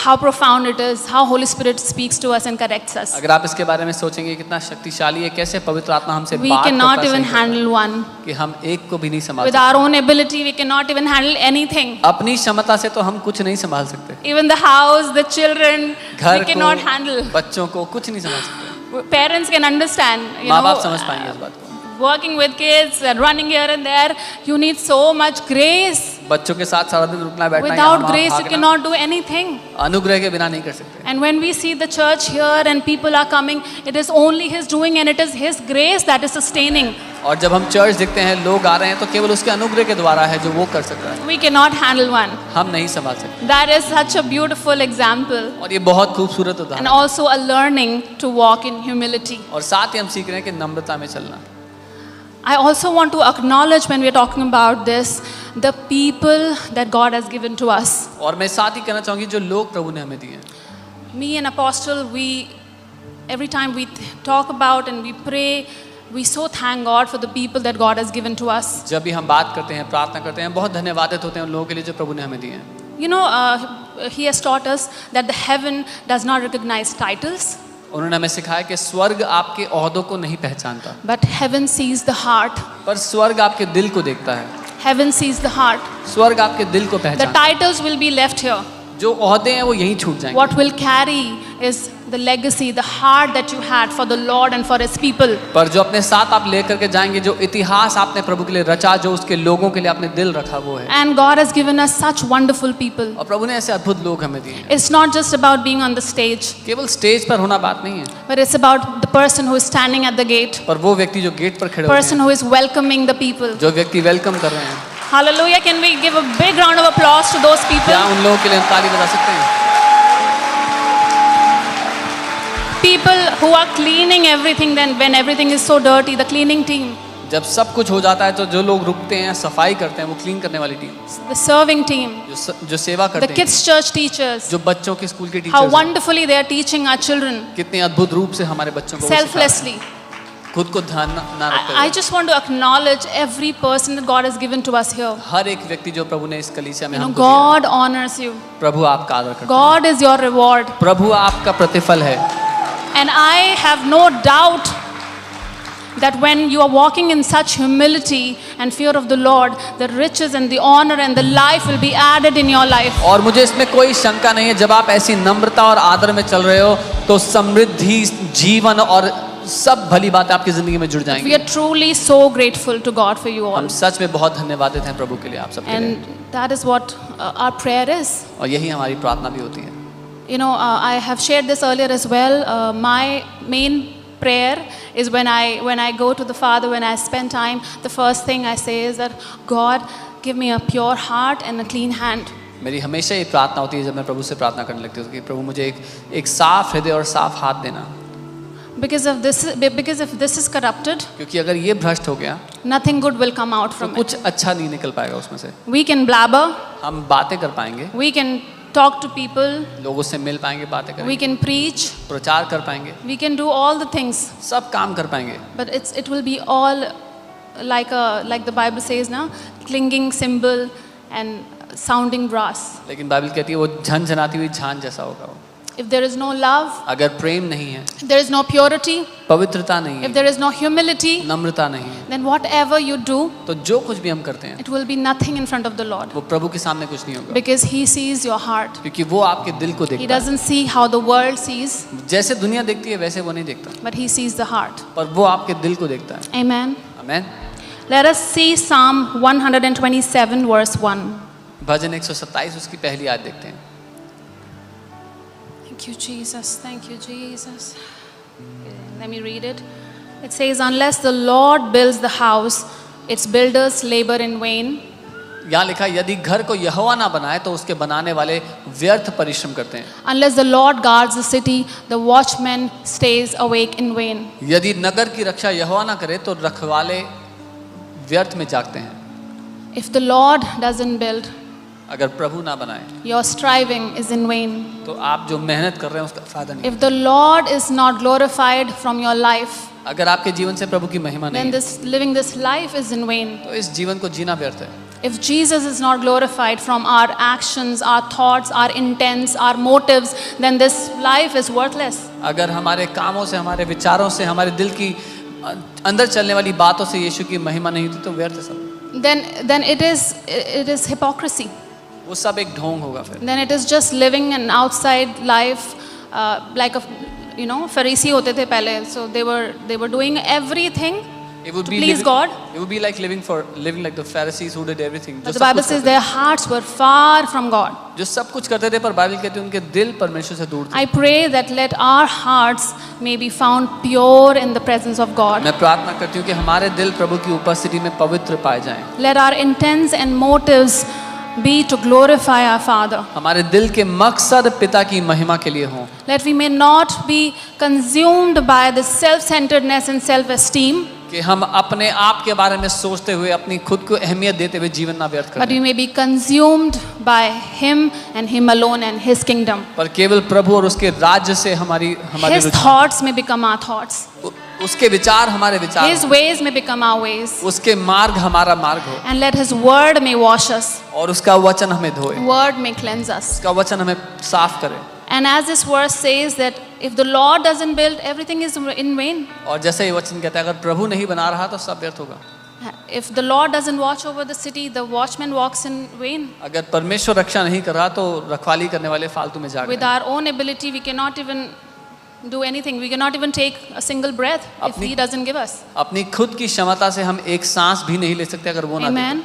how profound it is, how Holy Spirit speaks to us and corrects us. अगर आप इसके बारे में सोचेंगे कितना शक्तिशाली है, कैसे पवित्र आत्मा हमसे We बात करता है, cannot even handle one. कि हम एक को भी नहीं संभाल With सकते। our own ability, we cannot even handle anything. अपनी क्षमता से तो हम कुछ नहीं संभाल सकते। Even the house, the children, घर we cannot को, handle. बच्चों को कुछ नहीं संभाल सकते। Parents can understand, माँ बाप समझ पाएंगे इस बात को। working with kids and running here and there, you need so much grace. बच्चों के साथ सारा दिन रुकना बैठना, Without grace, you cannot do anything. अनुग्रह के बिना नहीं कर सकते। And when we see the church here and people are coming, it is only His doing and it is His grace that is sustaining. और जब हम चर्च देखते हैं, लोग आ रहे हैं, तो केवल उसके अनुग्रह के द्वारा है जो वो कर सकता है। We cannot handle one. हम नहीं संभाल सकते। That is such a beautiful example. और ये बहुत खूबसूरत And उदाहरण। also a learning to walk in humility. और साथ ही हम सीख रहे हैं कि नम्रता में चलना। I also want to acknowledge, when we are talking about this, the people that God has given to us. और मैं साथ ही कहना चाहूँगी जो लोग प्रभु ने हमें दिए। Me and Apostle, every time we talk about and we pray we so thank God for the people that God has given to us. जब भी हम बात करते हैं, प्रार्थना करते हैं, बहुत धन्यवादित होते हैं उन लोगों के लिए जो प्रभु ने हमें दिए हैं। You know, He has taught us that the heaven does not recognize titles, उन्होंने हमें सिखाया कि स्वर्ग आपके ओहदों को नहीं पहचानता, but heaven sees the heart. पर स्वर्ग आपके दिल को देखता है। Heaven sees the heart. स्वर्ग आपके दिल को The पहचानता है। titles will be left here. जो ओहदे हैं वो यहीं छूट जाएंगे। What will carry is the legacy, the heart that you had for the Lord and for His people. पर जो अपने साथ आप लेकर के जाएंगे, जो इतिहास आपने प्रभु के लिए रचा, जो उसके लोगों के लिए आपने दिल रखा, वो है। And God has given us such wonderful people. और प्रभु ने ऐसे अद्भुत लोग हमें दिए हैं। It's not just about being on the stage, केवल स्टेज पर होना बात नहीं है, but it's about the person who is standing at the gate, पर वो व्यक्ति जो गेट पर खड़े होते person who is welcoming the people. हैं, जो व्यक्ति वेलकम कर रहे हैं। Hallelujah. Can we give a big round of applause to those people? क्या उन लोगों के लिए हम ताली बजा सकते हैं? People who are cleaning everything then when everything is so dirty, the cleaning team, जब सब कुछ हो जाता है तो जो लोग रुकते हैं, सफाई करते हैं, वो क्लीन करने वाली टीम, the serving team, जो सेवा the करते हैं, kids church teachers, जो बच्चों के स्कूल के how टीचर्स हैं, wonderfully they are teaching our children कितने अद्भुत रूप से हमारे बच्चों को वो सिखा रहे हैं। selflessly. खुद को ध्यान ना रखते I हुए। just want to acknowledge every person that God has given to us here. हर एक व्यक्ति जो प्रभु ने इस कलीसिया में You know, हमको दिया, God honors you. प्रभु आपका आदर करते हैं, God is your reward. प्रभु आपका प्रतिफल है। And I have no doubt that when you are walking in such humility and fear of the Lord, the riches and the honor and the life will be added in your life. और मुझे इसमें कोई शंका नहीं है, जब आप ऐसी नम्रता और आदर में चल रहे हो तो समृद्धि, जीवन और सब भली बातें आपकी जिंदगी में जुड़ We जाएंगी। are truly so grateful to God for you all. हम सच में बहुत धन्यवादित हैं प्रभु के लिए, आप सबके लिए। And that is what our prayer is. और यही हमारी प्रार्थना भी होती है। You know, I have shared this earlier as well. My main prayer is when I go to the Father, when I spend time, the first thing I say is that God, give me a pure heart and a clean hand. मेरी हमेशा ये प्रार्थना होती है जब मैं प्रभु से प्रार्थना करने लगती हूँ कि प्रभु मुझे एक साफ हृदय और साफ हाथ देना, Because if this is corrupted, क्योंकि अगर ये भ्रष्ट हो गया nothing good will come out तो from it. कुछ अच्छा नहीं निकल पाएगा उसमें से। We can blabber, हम बातें कर पाएंगे, we can talk to people, लोगों से मिल पाएंगे, बातें we करेंगे, can preach, प्रचार कर पाएंगे, we can do all the things, सब काम कर पाएंगे, but it will be all like the Bible says now, clinging cymbal and sounding brass. लेकिन बाइबल कहती है वो झनझनाती हुई झांझ जैसा होगा वो। If there is no love, अगर प्रेम नहीं है, if there is no purity, पवित्रता नहीं if है, there is no humility, नम्रता नहीं है, then whatever you do, तो जो कुछ भी हम करते हैं it will be nothing in front of the Lord. वो प्रभु के सामने कुछ नहीं होगा, Because He sees your heart. क्योंकि वो आपके दिल को He देखता है। doesn't see how the world sees, जैसे दुनिया देखती है वैसे वो नहीं देखता, but He sees the heart. पर वो आपके दिल को देखता है। Amen. आमीन। Let us see Psalm 127 verse 1. भजन 127 उसकी पहली आयत देखते हैं। Thank you, Jesus. Thank you, Jesus. Let me read it. It says, unless the Lord builds the house, its builders labor in vain. यहाँ लिखा है, यदि घर को यहोवा ना बनाए तो उसके बनाने वाले व्यर्थ परिश्रम करते हैं। Unless the Lord guards the city, the watchman stays awake in vain. यदि नगर की रक्षा यहोवा ना करे तो रखवाले व्यर्थ में जागते हैं। If the Lord doesn't build, अगर प्रभु ना बनाए your striving is in vain. तो आप जो मेहनत कर रहे हैं उसका फायदा नहीं। If the Lord is not glorified from your life, अगर आपके जीवन से प्रभु की महिमा then नहीं है living this life is in vain. तो इस जीवन को जीना व्यर्थ है। If Jesus is not glorified from our actions, our thoughts, our intents, our motives, then this life is worthless. अगर हमारे कामों से, हमारे विचारों से, हमारे दिल की अंदर चलने वाली बातों से यीशु की महिमा नहीं होती तो व्यर्थ है सब। Then it is hypocrisy. वो सब एक ढोंग होगा फिर। Then it is just living an outside life, like Pharisee होते थे पहले, so they were doing everything It would to be please living, God. It would be like living like the Pharisees who did everything. But the Bible says their hearts were far from God. जो सब कुछ करते थे पर Bible कहती है उनके दिल परमेश्वर से दूर थे। I pray that let our hearts may be found pure in the presence of God. मैं प्रार्थना करती हूँ कि हमारे दिल प्रभु की उपस्थिति में पवित्र पाए जाएं। Let our intents and motives be to glorify our Father. हमारे दिल के मकसद पिता की महिमा के लिए हों। That we may not be consumed by the self-centeredness and self-esteem, कि हम अपने आप के बारे में सोचते हुए अपनी खुद को अहमियत देते हुए जीवन ना व्यर्थ but we करें, may be consumed by Him and Him alone and His kingdom. पर केवल प्रभु और उसके राज्य से हमारी His Ruchi, thoughts may become our thoughts. उसके विचार हमारे विचार His हो, ways may become our ways. उसके मार्ग हमारा मार्ग हो, And let His word may wash us. और उसका वचन हमें धोए, Word may cleanse us. उसका वचन हमें साफ करे। And as this verse says that if the Lord doesn't build, everything is in vain. और जैसे ये वचन कहता है, अगर प्रभु नहीं बना रहा तो सब व्यर्थ होगा। If the Lord doesn't watch over the city, the watchman walks in vain. अगर परमेश्वर रक्षा नहीं कर रहा तो रखवाली करने वाले फालतू में जाग With रहे हैं। our own ability, we cannot even do anything. We cannot even take a single breath if अपनी- He doesn't give us. अपनी खुद की क्षमता से हम एक सांस भी नहीं ले सकते अगर वो ना दे। Amen.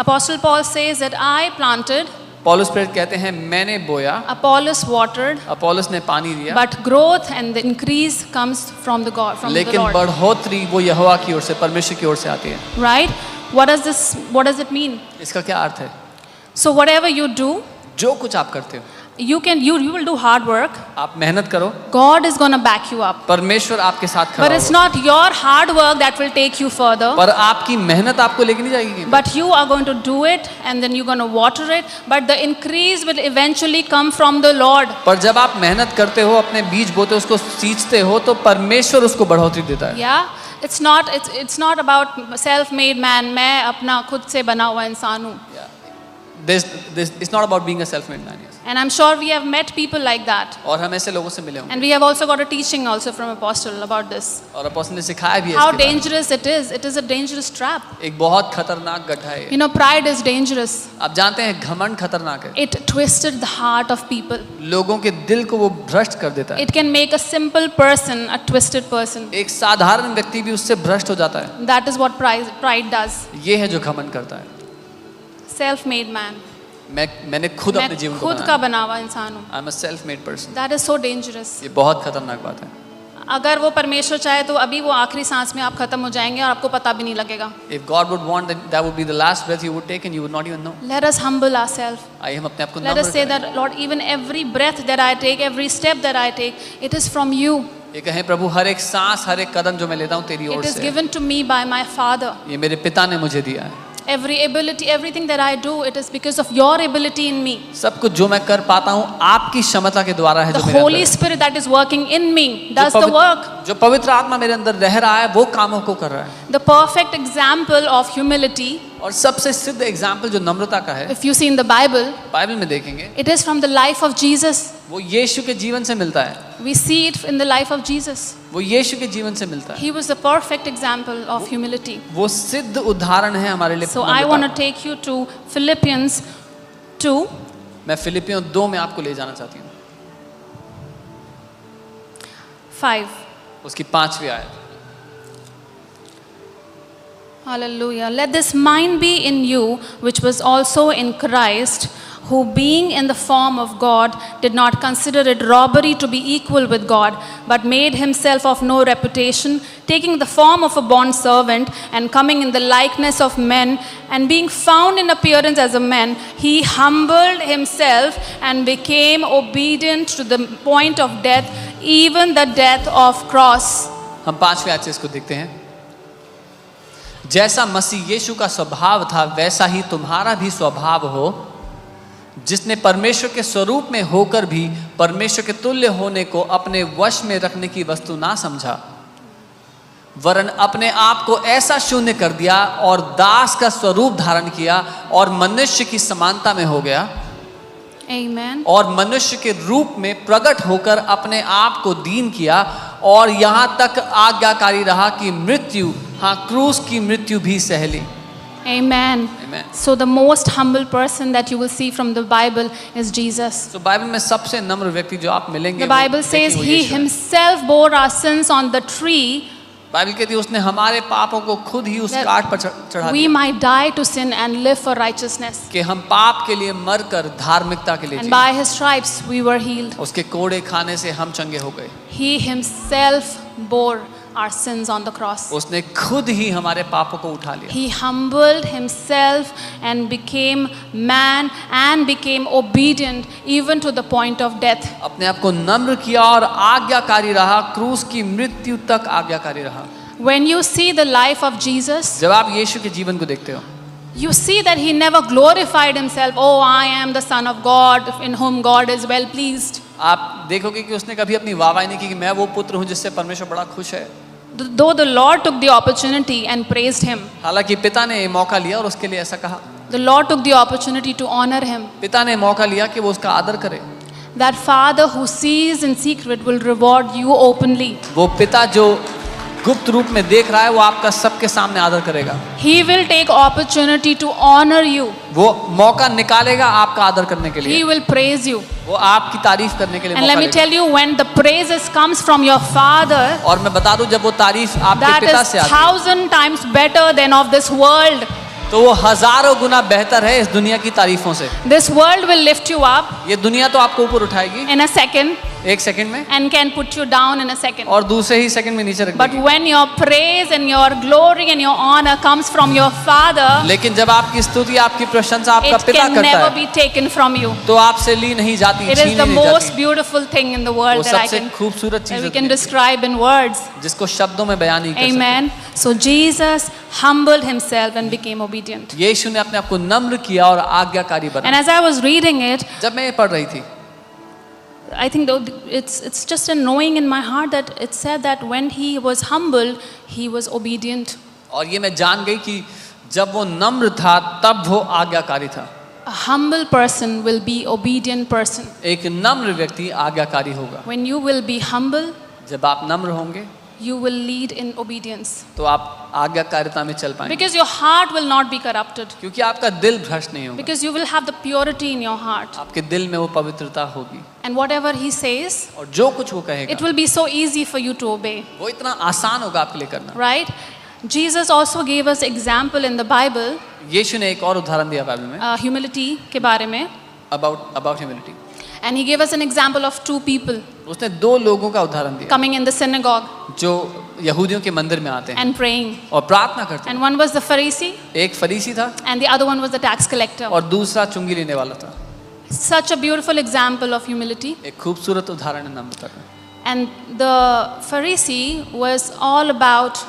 Apostle Paul says that I planted, पौलुस प्रेरित कहते हैं मैंने बोया, Apollos watered, अपोलोस ने पानी दिया, but growth and the increase comes from the God, from the लेकिन Lord. बढ़ोतरी वो यहोवा की ओर से, परमेश्वर की ओर से आती है। Right? What does it mean? इसका क्या अर्थ है? So whatever you do, जो कुछ आप करते हो, you will do hard work. आप मेहनत करो, God is going to back you up. परमेश्वर आपके साथ खड़ा But it's होगा। not your hard work that will take you further. पर आपकी मेहनत आपको लेके नहीं जाएगी। But you are going to do it and then you're going to water it. But the increase will eventually come from the Lord. पर जब आप मेहनत करते हो, अपने बीज बोते हो, उसको सींचते हो, तो परमेश्वर उसको बढ़ोतरी देता है। Yeah? It's not about self-made man. मैं अपना खुद से बना हुआ इंसान हूँ. It's not about being a self-made man. Yes. And I'm sure we have met people like that. और हम ऐसे लोगों से मिले होंगे, And we have also got a teaching also from Apostle about this. और अपोस्तल ने सिखाया भी है How इसके बारे में। dangerous it is. It is a dangerous trap. एक बहुत खतरनाक गड्ढा है ये। You know, pride is dangerous. आप जानते हैं घमंड खतरनाक है, It twisted the heart of people. लोगों के दिल को वो भ्रष्ट कर देता है। It can make a simple person a twisted person. एक साधारण व्यक्ति भी उससे भ्रष्ट हो जाता है। That is what pride does. ये है जो घमंड करता है। Self-made man. मैंने खुद अपने मैं जीवन को खुद बनाया। का बना हुआ इंसान हूँ. I am a self made person. That is so dangerous. ये बहुत खतरनाक बात है। अगर वो परमेश्वर चाहे तो अभी वो आखिरी सांस में आप खत्म हो जाएंगे और आपको पता भी नहीं लगेगा. If God would want that would be the last breath you would take and you would not even know। Let us humble ourselves. आइए हम अपने आप को Let us नम्र say करें। that, Lord, even every breath that I take, every step that I take, it is from you. ये कहें प्रभु हर एक सांस, हर एक कदम जो मैं लेता हूँ तेरी ओर It is से, given to me by my Father. ये मेरे पिता ने मुझे दिया है। Every ability, everything that I do, it is because of your ability in me. सब कुछ जो मैं कर पाता हूँ आपकी क्षमता के द्वारा है The जो मेरे Holy अंदर है। Spirit that is working in me जो does the work. जो पवित्र आत्मा मेरे अंदर रह रहा है वो कामों को कर रहा है। The perfect example of humility, और सबसे सिद्ध एग्जाम्पल जो नम्रता का है, if you see in the Bible, Bible में देखेंगे it is from the life of Jesus. वो यीशु के जीवन से मिलता है। We see it in the life of Jesus. वो यीशु के जीवन से मिलता है। He was the perfect example of humility. वो सिद्ध उदाहरण है हमारे लिए। So I Namrata want to का। take you to Philippians 2. मैं फिलिपियों 2 में आपको ले जाना चाहती हूँ, 5. उसकी 5वीं आयत। Hallelujah. Let this mind be in you, which was also in Christ, who being in the form of God did not consider it robbery to be equal with God, but made himself of no reputation, taking the form of a bondservant and coming in the likeness of men, and being found in appearance as a man, he humbled himself and became obedient to the point of death, even the death of cross. हम 5वीं आयत से इसको देखते हैं। जैसा मसीह यीशु का स्वभाव था वैसा ही तुम्हारा भी स्वभाव हो, जिसने परमेश्वर के स्वरूप में होकर भी परमेश्वर के तुल्य होने को अपने वश में रखने की वस्तु ना समझा, वरन अपने आप को ऐसा शून्य कर दिया और दास का स्वरूप धारण किया और मनुष्य की समानता में हो गया। Amen. और मनुष्य के रूप में प्रकट होकर अपने आप को दीन किया और यहाँ तक आज्ञाकारी रहा कि मृत्यु, हाँ क्रूस की मृत्यु भी सह ली। Amen. Amen. So the most humble person that you will see from the Bible is Jesus. तो बाइबल में सबसे नम्र व्यक्ति जो आप मिलेंगे, The Bible says he himself bore our sins on the tree Bible कहती है उसने हमारे पापों को खुद ही उस काट पर चढ़ा we दिया might die to sin and live for righteousness. कि हम पाप के लिए मरकर धार्मिकता के लिए And जिए। by his stripes we were healed. उसके कोड़े खाने से हम चंगे हो गए। He himself bore our sins on the cross. उसने खुद ही हमारे पापों को उठा लिया। He humbled himself and became man and became obedient even to the point of death. अपने आप को नम्र किया और आज्ञाकारी रहा, क्रूस की मृत्यु तक आज्ञाकारी रहा। When you see the life of Jesus, जब आप यीशु के जीवन को देखते हो, you see that he never glorified himself. Oh, I am the Son of God in whom God is well pleased. आप देखोगे कि उसने कभी अपनी वाहवाही नहीं की कि मैं वो पुत्र हूँ जिससे परमेश्वर बड़ा खुश है। though the Lord took the opportunity and praised him, हालांकि पिता ने मौका लिया और उसके लिए ऐसा कहा, the Lord took the opportunity to honor him. पिता ने मौका लिया कि वो उसका आदर करे। That father who sees in secret will reward you openly. वो पिता जो गुप्त रूप में देख रहा है वो आपका सबके सामने आदर करेगा। He will take opportunity to honor you. वो मौका निकालेगा आपका आदर करने के He लिए, will praise you. वो आपकी तारीफ करने के लिए And मौका let me लेगा। tell you, when the praises comes from your father, और मैं बता दूं, जब वो तारीफ आपके that पिता is से आती है 1,000 times better than of this world. तो वो हजारों गुना बेहतर है इस दुनिया की तारीफों से। This world will lift you up ये दुनिया तो आपको ऊपर उठाएगी in a second एक सेकंड में and can put you down in a second. और दूसरे ही सेकंड में नीचे रख But देगी। when your praise and your glory and your honor comes from your father, लेकिन जब आपकी स्तुति, आपकी प्रशंसा आपका it पिता can करता never है be taken from you. तो आपसे ली नहीं जाती, It is छीनी the नहीं most जाती। beautiful thing in the वो world that I सबसे can खूबसूरत that चीज we है can दुनिया की, describe in words. जिसको शब्दों में बयान नहीं कर सकते। Amen. So Jesus humbled himself and became obedient. यीशु ने अपने आप को नम्र किया और आज्ञाकारी And बना। as I was reading it, जब मैं ये पढ़ रही थी, I think though it's just a knowing in my heart that it said that when he was humbled, he was obedient. और ये मैं जान गई कि जब वो नम्र था तब वो आज्ञाकारी था। A humble person will be obedient person. एक नम्र व्यक्ति आज्ञाकारी होगा। When you will be humble, जब आप नम्र होंगे you will lead in obedience. तो आप आज्ञाकारिता में चल पाएंगे, Because your heart will not be corrupted. क्योंकि आपका दिल भ्रष्ट नहीं होगा। Because you will have the purity in your heart. आपके दिल में वो पवित्रता होगी And whatever he says, और जो कुछ वो it कहेगा will be so easy for you to obey. वो इतना आसान होगा आपके लिए करना। Right? Jesus also gave us example in the Bible, यीशु ने एक और उदाहरण दिया बाइबल में humility के बारे में. About humility. And he gave us an example of two people उसने दो लोगों का उदाहरण दिया coming in the synagogue जो यहूदियों के मंदिर में आते हैं and praying. और प्रार्थना करते हैं। And one was the Pharisee एक फरीसी था and the other one was the tax collector. और दूसरा चुंगी लेने वाला था। Such a beautiful example of humility. एक खूबसूरत उदाहरण है नम्रता का। And the Pharisee was all about,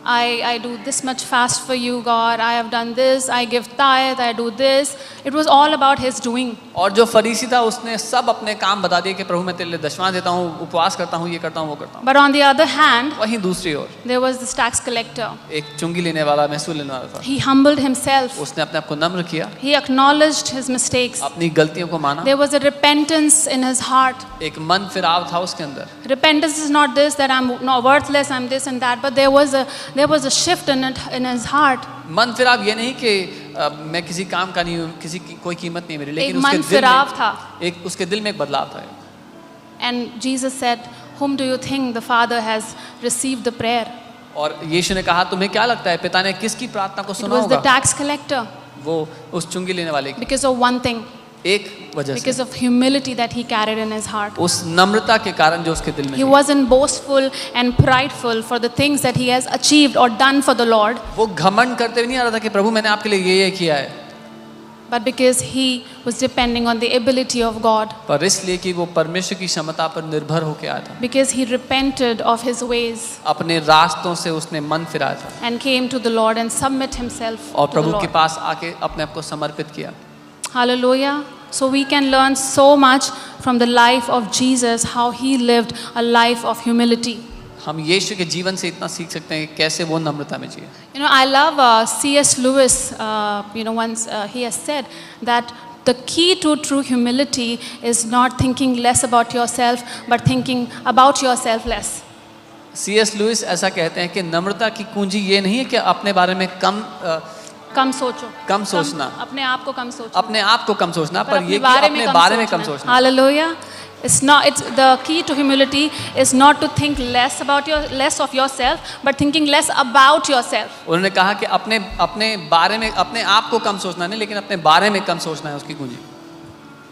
I do this much fast for you, God. I have done this. I give tithe. I do this. It was all about his doing. और जो फरीसी था उसने सब अपने काम बता दिए कि प्रभु मैं तेरे लिए दशमांश देता हूँ, उपवास करता हूँ, ये करता हूँ, वो करता हूँ। But on the other hand, वहीं दूसरी ओर there was this tax collector. एक चुंगी लेने वाला, महसूल लेने वाला था। He humbled himself. उसने अपने आप को नम्र किया, He acknowledged his mistakes. अपनी गलतियों को माना। There was a repentance in his heart. एक मन फिराव था उसके अंदर। Repentance is not this that I'm not worthless, I'm this and that, but there was a shift in his heart. मन फिराव ये नहीं कि मैं किसी काम का नहीं हूँ, किसी की कोई कीमत नहीं है मेरी, लेकिन एक मन फिराव था। उसके दिल में एक बदलाव था। And Jesus said, whom do you think the Father has received the prayer? और यीशु ने कहा तुम्हें क्या लगता है पिता ने किसकी प्रार्थना को It सुना was the होगा? tax collector, वो उस चुंगी लेने वाले की। because of one thing, एक वजह because से, of humility that he carried in his heart. उस नम्रता के कारण जो उसके दिल में He थी। wasn't boastful and prideful for the things that he has achieved or done for the Lord, वो घमंड करते हुए नहीं आ रहा था कि प्रभु मैंने आपके लिए ये किया है, but because he was depending on the ability of God, पर इसलिए कि वो परमेश्वर की क्षमता पर निर्भर होकर आया था। because he repented of his ways अपने रास्तों से उसने मन फिराया था and came to the Lord and submit himself और to the प्रभु के Lord. पास आके अपने आप को समर्पित किया। Hallelujah. So we can learn so much from the life of Jesus, how he lived a life of humility. हम यीशु के जीवन से इतना सीख सकते हैं कि कैसे वो नम्रता में जिए। You know, I love C.S. Lewis. Once he has said that the key to true humility is not thinking less about yourself, but thinking about yourself less. C.S. Lewis ऐसा कहते हैं कि नम्रता की कुंजी ये नहीं है कि अपने बारे में कम सोचो, कम सोचना, अपने आप को कम सोचो, अपने आप को कम सोचना, पर ये कि बारे अपने बारे में कम सोचना। Hallelujah. It's the key to humility is not to think less of yourself, but thinking less about yourself. उन्होंने कहा कि अपने बारे में, अपने आप को कम सोचना नहीं, लेकिन अपने बारे में कम सोचना है उसकी कुंजी।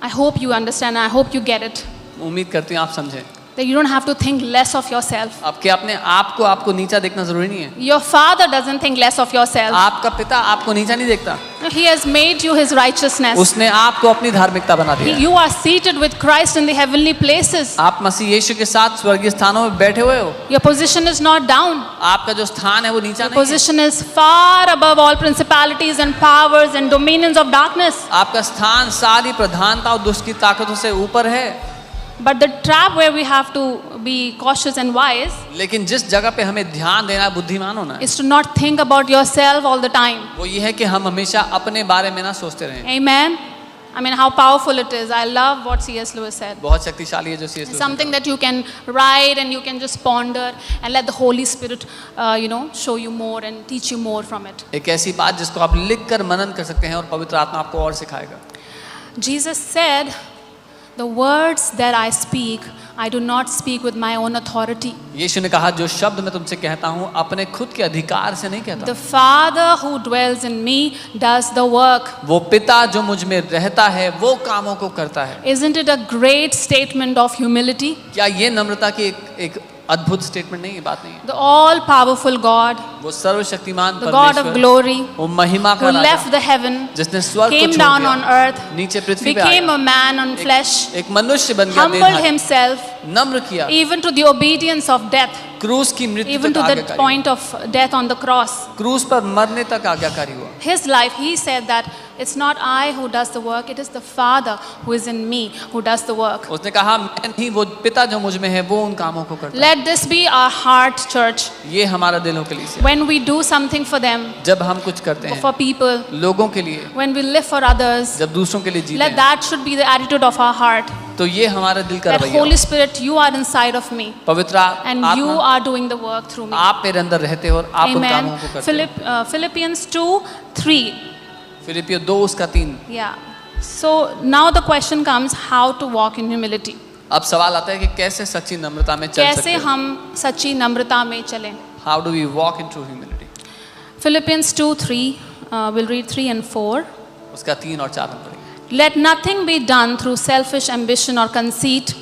I hope you understand. I hope you get it. उम्मीद करती हूँ आप समझें। That you don't have to think less of yourself. अब कि अपने आप को आपको नीचा देखना जरूरी नहीं है। Your Father doesn't think less of yourself. आपका पिता आपको नीचा नहीं देखता। He has made you his righteousness. उसने आपको अपनी धार्मिकता बना दिया। You are seated with Christ in the heavenly places. आप मसीह यीशु के साथ स्वर्गीय स्थानों में बैठे हुए हो। Your position is not down. आपका जो स्थान है वो नीचा Your नहीं है। position is far above all principalities and powers and dominions of darkness. आपका स्थान सारी प्रधानता और दुष्ट की ताकतों से ऊपर है। But the trap where we have to be cautious and wise लेकिन जिस जगह पे हमें ध्यान देना है, बुद्धिमान होना है, is to not think about yourself all the time. वो ये है कि हम हमेशा अपने बारे में ना सोचते रहें। Amen. I mean, how powerful it is. I love what C.S. Lewis said. बहुत शक्तिशाली है जो C.S. It's something that you can write and you can just ponder and let the Holy Spirit, show you more and teach you more from it. एक ऐसी बात जिसको आप लिख कर मनन कर सकते हैं और पवित्र आत्मा आपको और सिखाएगा। Jesus said, "The words that I speak, I do not speak with my own authority. यीशु ने कहा, जो शब्द मैं तुमसे कहता हूँ अपने खुद के अधिकार से नहीं कहता। The Father who dwells in me does the work." वो पिता जो मुझ में रहता है वो कामों को करता है। Isn't it a great statement of humility? क्या ये नम्रता की एक अद्भुत स्टेटमेंट नहीं है, बात नहीं है? The all-powerful God, वो सर्वशक्तिमान the God of परमेश्वर, glory, वो महिमा का who Raja, left the heaven, जिसने स्वर्ग को came छोड़ down दिया, on earth, नीचे पृथ्वी पे became आया, a man on flesh, एक मनुष्य बन गया, humbled देहधारी, himself नम्र किया, even to the obedience of death, क्रूस की मृत्यु even तक to the आज्ञाकारी, point of death on the cross. क्रूस पर मरने तक आज्ञाकारी हुआ। His life, he said that it's not I who does the work, it is the Father who is in me who does the work. उसने कहा, मैं नहीं, वो पिता जो मुझ में है वो उन कामों को करता है। Let this be our heart, church. ये हमारा दिलों के लिए से, When we do something for them, जब हम कुछ करते हैं for people, लोगों के लिए, when we live for others, जब दूसरों के लिए जीते let हैं, that should be the attitude of our heart. तो ये हमारा दिल का That रवैया Holy हो। Spirit, you are inside of me पवित्र and you आत्मा are doing the work through me. आप मेरे अंदर रहते हो और आप उन कामों Amen. को करते हो। Philippians 2:3. फिलिपियो 2:3। Yeah. So now the question comes, how to walk in humility? अब सवाल आता है कि कैसे सच्ची नम्रता में चल सकते कैसे हैं? हम सच्ची नम्रता में चलें? How do we walk in true humility? Philippians 2:3, we'll read 3 and 4. उसका 3 और 4 हम पढ़ेंगे। Let nothing be done through selfish ambition or conceit,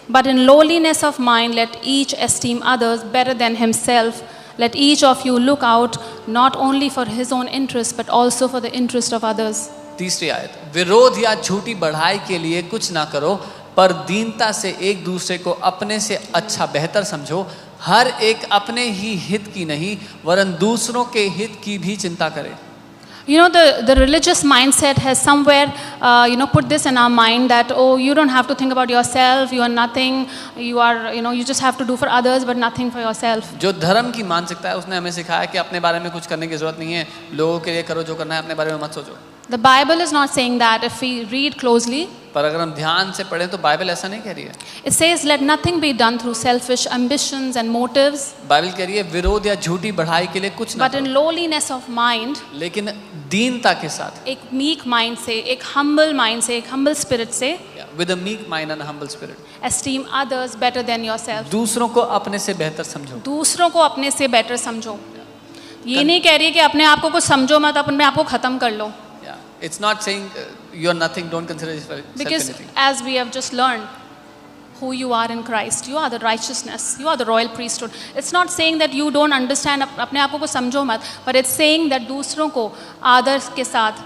but in lowliness of mind let each esteem others better than himself. Let each of you look out not only for his own interest but also for the interest of others. तीसरी आयत, विरोध या झूठी बढ़ाई के लिए कुछ ना करो, पर दीनता से एक दूसरे को अपने से अच्छा बेहतर समझो। हर एक अपने ही हित की नहीं वरन दूसरों के हित की भी चिंता करे। You know, the religious mindset has somewhere, put this in our mind that, oh, you don't have to think about yourself, you are nothing, you are, you just have to do for others but nothing for yourself. जो धर्म की मानसिकता है उसने हमें सिखाया कि अपने बारे में कुछ करने की जरूरत नहीं है, लोगों के लिए करो जो करना है, अपने बारे में मत सोचो। The Bible is not saying that. If we read closely, पर अगर हम ध्यान से पढ़ें तो बाइबल ऐसा नहीं कह रही है। it says, let nothing be done through selfish ambitions and motives, Bible कह रही है विरोध या झूठी बढ़ाई के लिए कुछ ना but in करो, lowliness of mind, लेकिन दीनता के साथ, एक meek mind से, एक humble mind से, एक humble spirit से, with a meek mind and humble spirit, esteem others better than yourself. दूसरों को अपने से बेहतर समझो। दूसरों को अपने से better समझो। ये नहीं कह रही है कि अपने आप को कुछ समझो मत, अपने आप को खत्म कर लो. It's not saying you are nothing, don't consider yourself Because anything. as we have just learned, who you are in Christ, you are the righteousness, you are the royal priesthood. It's not saying that you don't understand, अपने आप को समझो मत, but it's saying that दूसरों को आदर के साथ,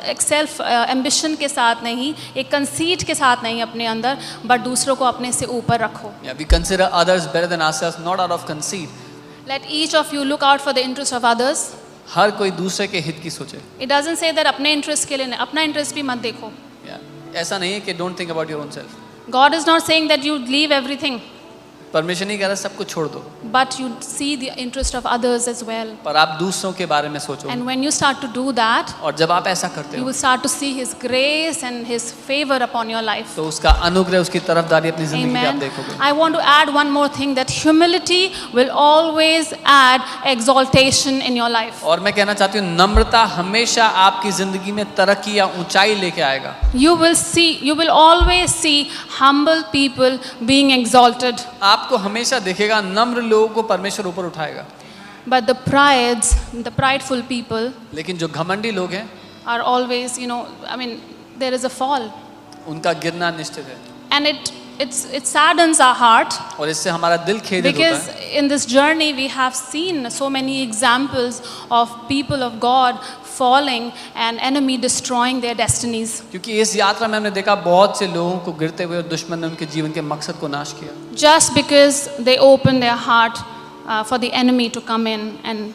एक self ambition के साथ नहीं, एक conceit के साथ नहीं अपने अंदर, but दूसरों को अपने से ऊपर रखो. Yeah, we consider others better than ourselves, not out of conceit. Let each of you look out for the interest of others. हर कोई दूसरे के हित की सोचे। It doesn't say that अपने interest के लिए नहीं, अपना interest भी मत देखो. Yeah, ऐसा नहीं है कि don't think about your own self. God is not saying that you leave everything, परमेश्वर नहीं कह रहा सब कुछ छोड़ दो, but you see the interest of others as well. पर आप दूसरों के बारे में सोचो। And when you start to do that, और जब आप ऐसा करते you हो will start to see His grace and His favor upon your life. तो उसका अनुग्रह, उसकी तरफदारी अपनी जिंदगी में आप Amen. देखोगे। I want to add one more thing, that humility will always add exaltation in your life. और मैं कहना चाहती हूँ नम्रता हमेशा आपकी जिंदगी में तरक्की या ऊंचाई लेके आएगा। You will always see humble people being exalted. आपको हमेशा देखेगा नम्र लोगों को परमेश्वर ऊपर उठाएगा। But the prideful people लेकिन जो घमंडी लोग हैं are always, there is a fall. उनका गिरना निश्चित है। And it saddens our heart, और इससे हमारा दिल खेदित होता because है। in this journey we have seen so many examples of people of God falling and enemy destroying their destinies. क्योंकि इस यात्रा में हमने देखा बहुत से लोगों को गिरते हुए और दुश्मन ने उनके जीवन के मकसद को नाश किया। Just because they opened their heart for the enemy to come in and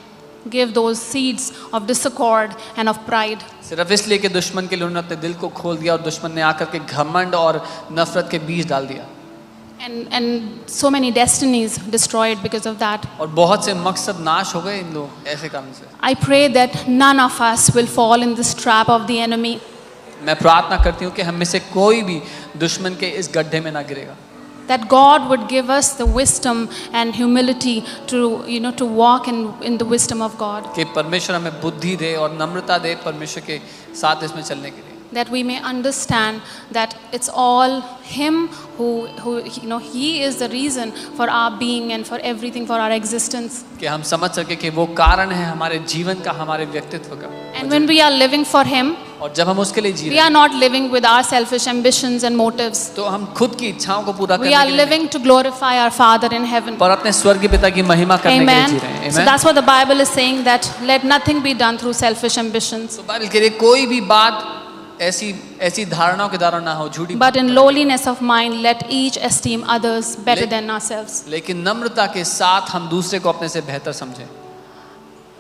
give those seeds of discord and of pride. सिर्फ इसलिए कि दुश्मन के लिए उन्होंने अपने दिल को खोल दिया और दुश्मन ने आकर के घमंड और नफरत के बीज डाल दिया, And so many destinies destroyed because of that. और बहुत से मकसद नाश हो गए इन लोग ऐसे कारण से। I pray that none of us will fall in this trap of the enemy. मैं प्रार्थना करती हूँ कि हम में से कोई भी दुश्मन के इस गड्ढे में ना गिरेगा। That God would give us the wisdom and humility to walk in the wisdom of God. कि परमेश्वर हमें बुद्धि दे और नम्रता दे परमेश्वर के साथ इसमें चलने के लिए। That we may understand that it's all Him who He is the reason for our being and for everything, for our existence. कि हम समझ सके कि वो कारण है हमारे जीवन का, हमारे व्यक्तित्व का। And when we are living for Him, और जब हम उसके लिए जी we रहे are हैं, not living with our selfish ambitions and motives. तो हम खुद की इच्छाओं को पूरा We करने are के लिए living to glorify our Father in heaven. पर अपने स्वर्गीय पिता की महिमा करने के लिए जी Amen. रहे हैं। So Amen? that's what the Bible is saying, that let nothing be done through selfish ambitions, तो बाइबल कह रही है कोई भी बात ऐसी धारणाओं के द्वारा ना हो, झूठी but in lowliness of mind let each esteem others better than ourselves. लेकिन नम्रता के साथ हम दूसरे को अपने से बेहतर समझें।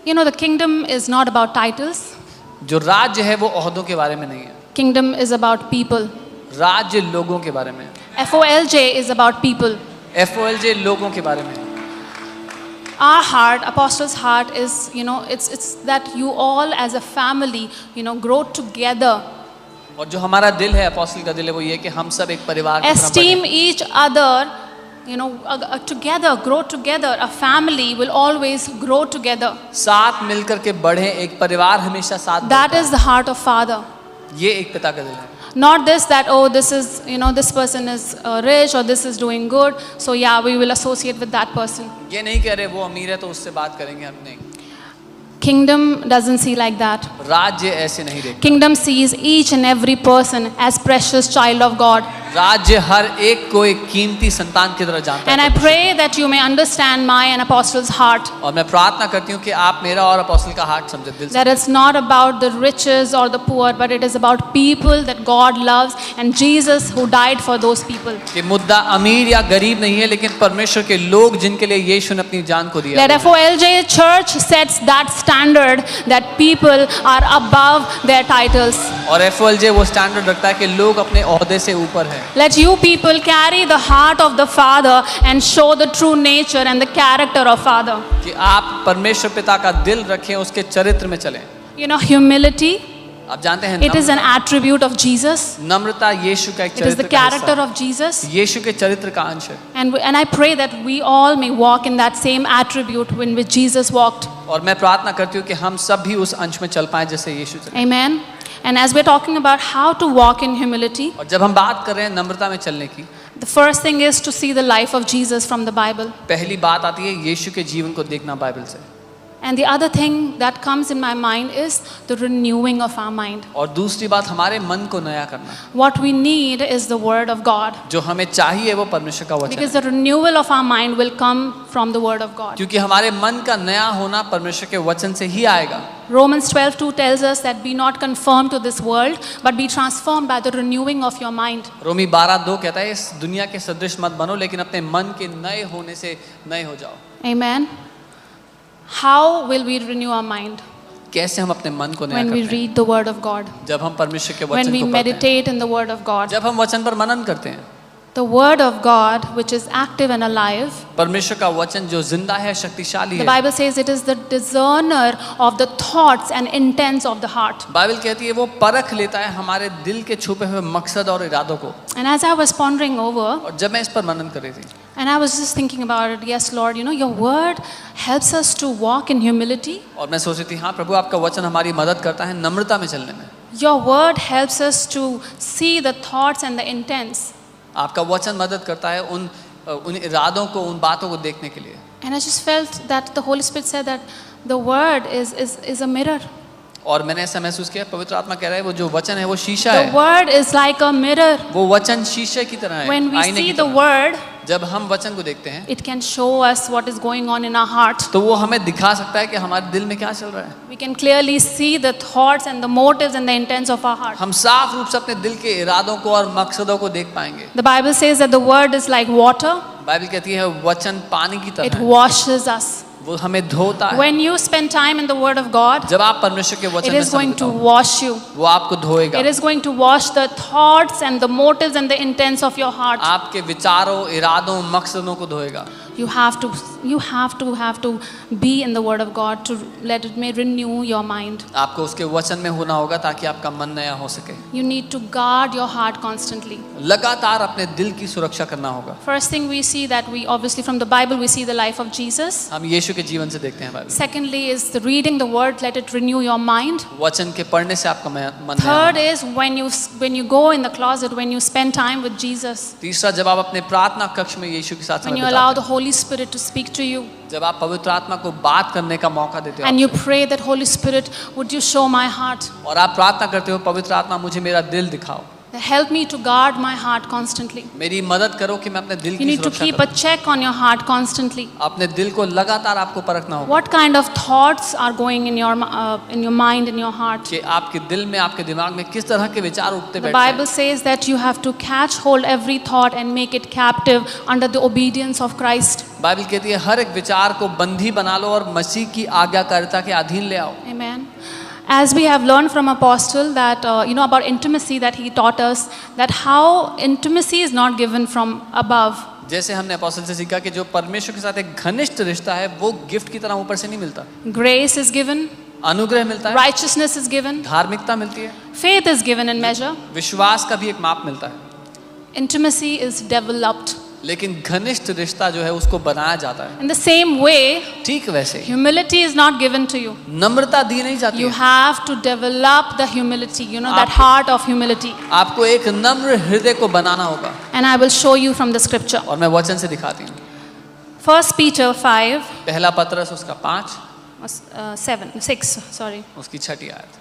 You know, the kingdom is not about titles. जो राज्य है वो ओहदों के बारे में नहीं है, Kingdom is about people. राज्य लोगों के बारे में है। FOLJ is about people. FOLJ लोगों के बारे में है। Our heart, Apostles' heart is, it's that you all as a family, grow together. और जो हमारा दिल है, अपोस्टल का दिल है, वो ये कि हम सब एक परिवार की तरह Esteem बढ़ें। each other, together, grow together. A family will always grow together. साथ मिलकर के बढ़े, एक परिवार हमेशा साथ That बढ़ता is the heart of Father. है। ये एक पिता का दिल है। Not this that, oh, this is, this person is rich or this is doing good, so yeah, we will associate with that person. ये नहीं कह रहे वो अमीर है तो उससे बात करेंगे हम, नहीं। Kingdom doesn't see like that. राज्य ऐसे नहीं देखता। Kingdom sees each and every person as precious child of God. राज्य हर एक को एक कीमती संतान की तरह जानता And है। I pray that you may understand my and Apostle's heart. और मैं प्रार्थना करती हूँ कि आप मेरा और अपोस्टल का हार्ट समझे, दिल से। That it's not about the riches or the poor, but it is about people that God loves and Jesus who died for those people. कि मुद्दा अमीर या गरीब नहीं है, लेकिन परमेश्वर के लोग जिनके लिए यीशु ने अपनी जान को दिया। That FOLJ Church sets that standard that people are above their titles. और FOLJ वो स्टैंडर्ड रखता है कि लोग अपने ओहदे से ऊपर हैं। Let you people carry the heart of the Father and show the true nature and the character of Father. कि आप परमेश्वर पिता का दिल रखें, उसके चरित्र में चलें। Humility, आप जानते हैं it is an attribute of Jesus. नम्रता यीशु का एक It is the चरित्र का character हिस्सा of Jesus. है। यीशु के चरित्र का अंश है। And I pray that we all may walk in that same attribute in which Jesus walked. और मैं प्रार्थना करती हूँ कि हम सब भी उस अंश में चल पाएं जैसे यीशु चले। Amen. And as we're talking about how to walk in humility, और जब हम बात कर रहे हैं नम्रता में चलने की, the first thing is to see the life of Jesus from the Bible. पहली बात आती है यीशु के जीवन को देखना बाइबल से। And the other thing that comes in my mind is the renewing of our mind. और दूसरी बात हमारे मन को नया करना। What we need is the word of God. जो हमें चाहिए वो परमेश्वर का वचन Because है। the renewal of our mind will come from the word of God. क्योंकि हमारे मन का नया होना परमेश्वर के वचन से ही आएगा। Romans 12:2 tells us that be not conformed to this world, but be transformed by the renewing of your mind. रोमी 12:2 कहता है इस दुनिया के सदृश मत बनो, लेकिन अपने मन के नए होने से नए हो जाओ। Amen. How will we renew our mind? कैसे हम अपने मन को नया When we करते हैं? read the word of God. जब हम परमेश्वर के When वचन we को पढ़ते हैं, meditate in the word of God. जब हम वचन पर मनन करते हैं। The word of God, which is active and alive, परमेश्वर का वचन जो जिंदा है, शक्तिशाली the है। Bible says it is the discerner of the thoughts and intents of the heart. Bible कहती है वो परख लेता है हमारे दिल के छुपे हुए मकसद और इरादों को। And as I was pondering over, और जब मैं इस पर मनन कर रही थी, and I was just thinking about it, yes, Lord, your word helps us to walk in humility. और मैं सोच रही थी हाँ प्रभु आपका वचन हमारी मदद करता है नम्रता में चलने में। Your word helps us to see the thoughts and the intents. आपका वचन मदद करता है उन इरादों को, उन बातों को देखने के लिए। And I just felt that the Holy Spirit said that the word is a mirror. और मैंने ऐसा महसूस किया, पवित्र आत्मा कह रहा है वो जो वचन है वो शीशा The है। word is like a mirror. वो वचन शीशे की तरह है, When we आईने की see the तरह। word, जब हम वचन को देखते हैं it can show us what is going on in our heart. तो वो हमें दिखा सकता है कि हमारे दिल में क्या चल रहा है। We can clearly see the thoughts and the motives and the intents of our heart. हम साफ रूप से अपने दिल के इरादों को और मकसदों को देख पाएंगे। The Bible says that the word is like water. Bible कहती है वचन पानी की It तरह है, washes us. वो हमें धोता है। When you spend time in the Word of God, जब आप परमेश्वर के it वचन में is going समय to बिताओ, wash you. वो आपको धोएगा। It is going to wash the thoughts and the motives and the intents of your heart. आपके विचारों, इरादों, मकसदों को धोएगा। You have to be in the Word of God to let it may renew your mind. आपको उसके वचन में होना होगा ताकि आपका मन नया हो सके। You need to guard your heart constantly. लगातार अपने दिल की सुरक्षा करना होगा। First thing we see that we obviously from the Bible we see the life of Jesus. हम यीशु के जीवन से देखते हैं Bible. Secondly is the reading the Word, let it renew your mind. वचन के पढ़ने से आपका मन नया Third होगा। is when you go in the closet, when you spend time with Jesus, तीसरा, जब आप अपने प्रार्थना कक्ष में यीशु के साथ when समय you allow the बिताते हैं, Holy Spirit to speak to you, जब आप पवित्र आत्मा को बात करने का मौका देते हो and you आपसे, pray that Holy Spirit, would you show my heart? और आप प्रार्थना करते हो पवित्र आत्मा मुझे मेरा दिल दिखाओ, Help me to guard my heart constantly. मेरी मदद करो कि मैं अपने दिल You की need to सुरक्षा keep a करूं। check on your heart constantly. अपने दिल को लगातार आपको परखना होगा What kind of thoughts are going in your mind, in your heart? कि आपके दिल में, आपके दिमाग में किस तरह के विचार उठते The बैठते हैं। Bible says that you have to catch hold every thought and make it captive under the obedience of Christ. Bible कहती है हर एक विचार को बंधी बना लो और मसीह की आज्ञाकारिता के अधीन ले आओ। Amen. As we have learned from Apostle that about intimacy, that he taught us that how intimacy is not given from above. जैसे हमने अपोस्टल से सीखा कि जो परमेश्वर के साथ एक घनिष्ठ रिश्ता है वो गिफ्ट की तरह ऊपर से नहीं मिलता, Grace is given, अनुग्रह मिलता है, righteousness is given, धार्मिकता मिलती है, faith is given in measure. विश्वास का भी एक माप मिलता है। Intimacy is developed. लेकिन घनिष्ठ रिश्ता जो है उसको बनाया जाता है। In the same way, ठीक वैसे ही humility is not given to you. नम्रता दी नहीं जाती You है। have to develop the humility, that heart of humility. आपको एक नम्र हृदय को बनाना होगा। And I will show you from the scripture. और मैं वचन से दिखाती हूँ। 1 Peter 5, पहला पत्रस उसका 5 6, sorry. उसकी 6 आयत।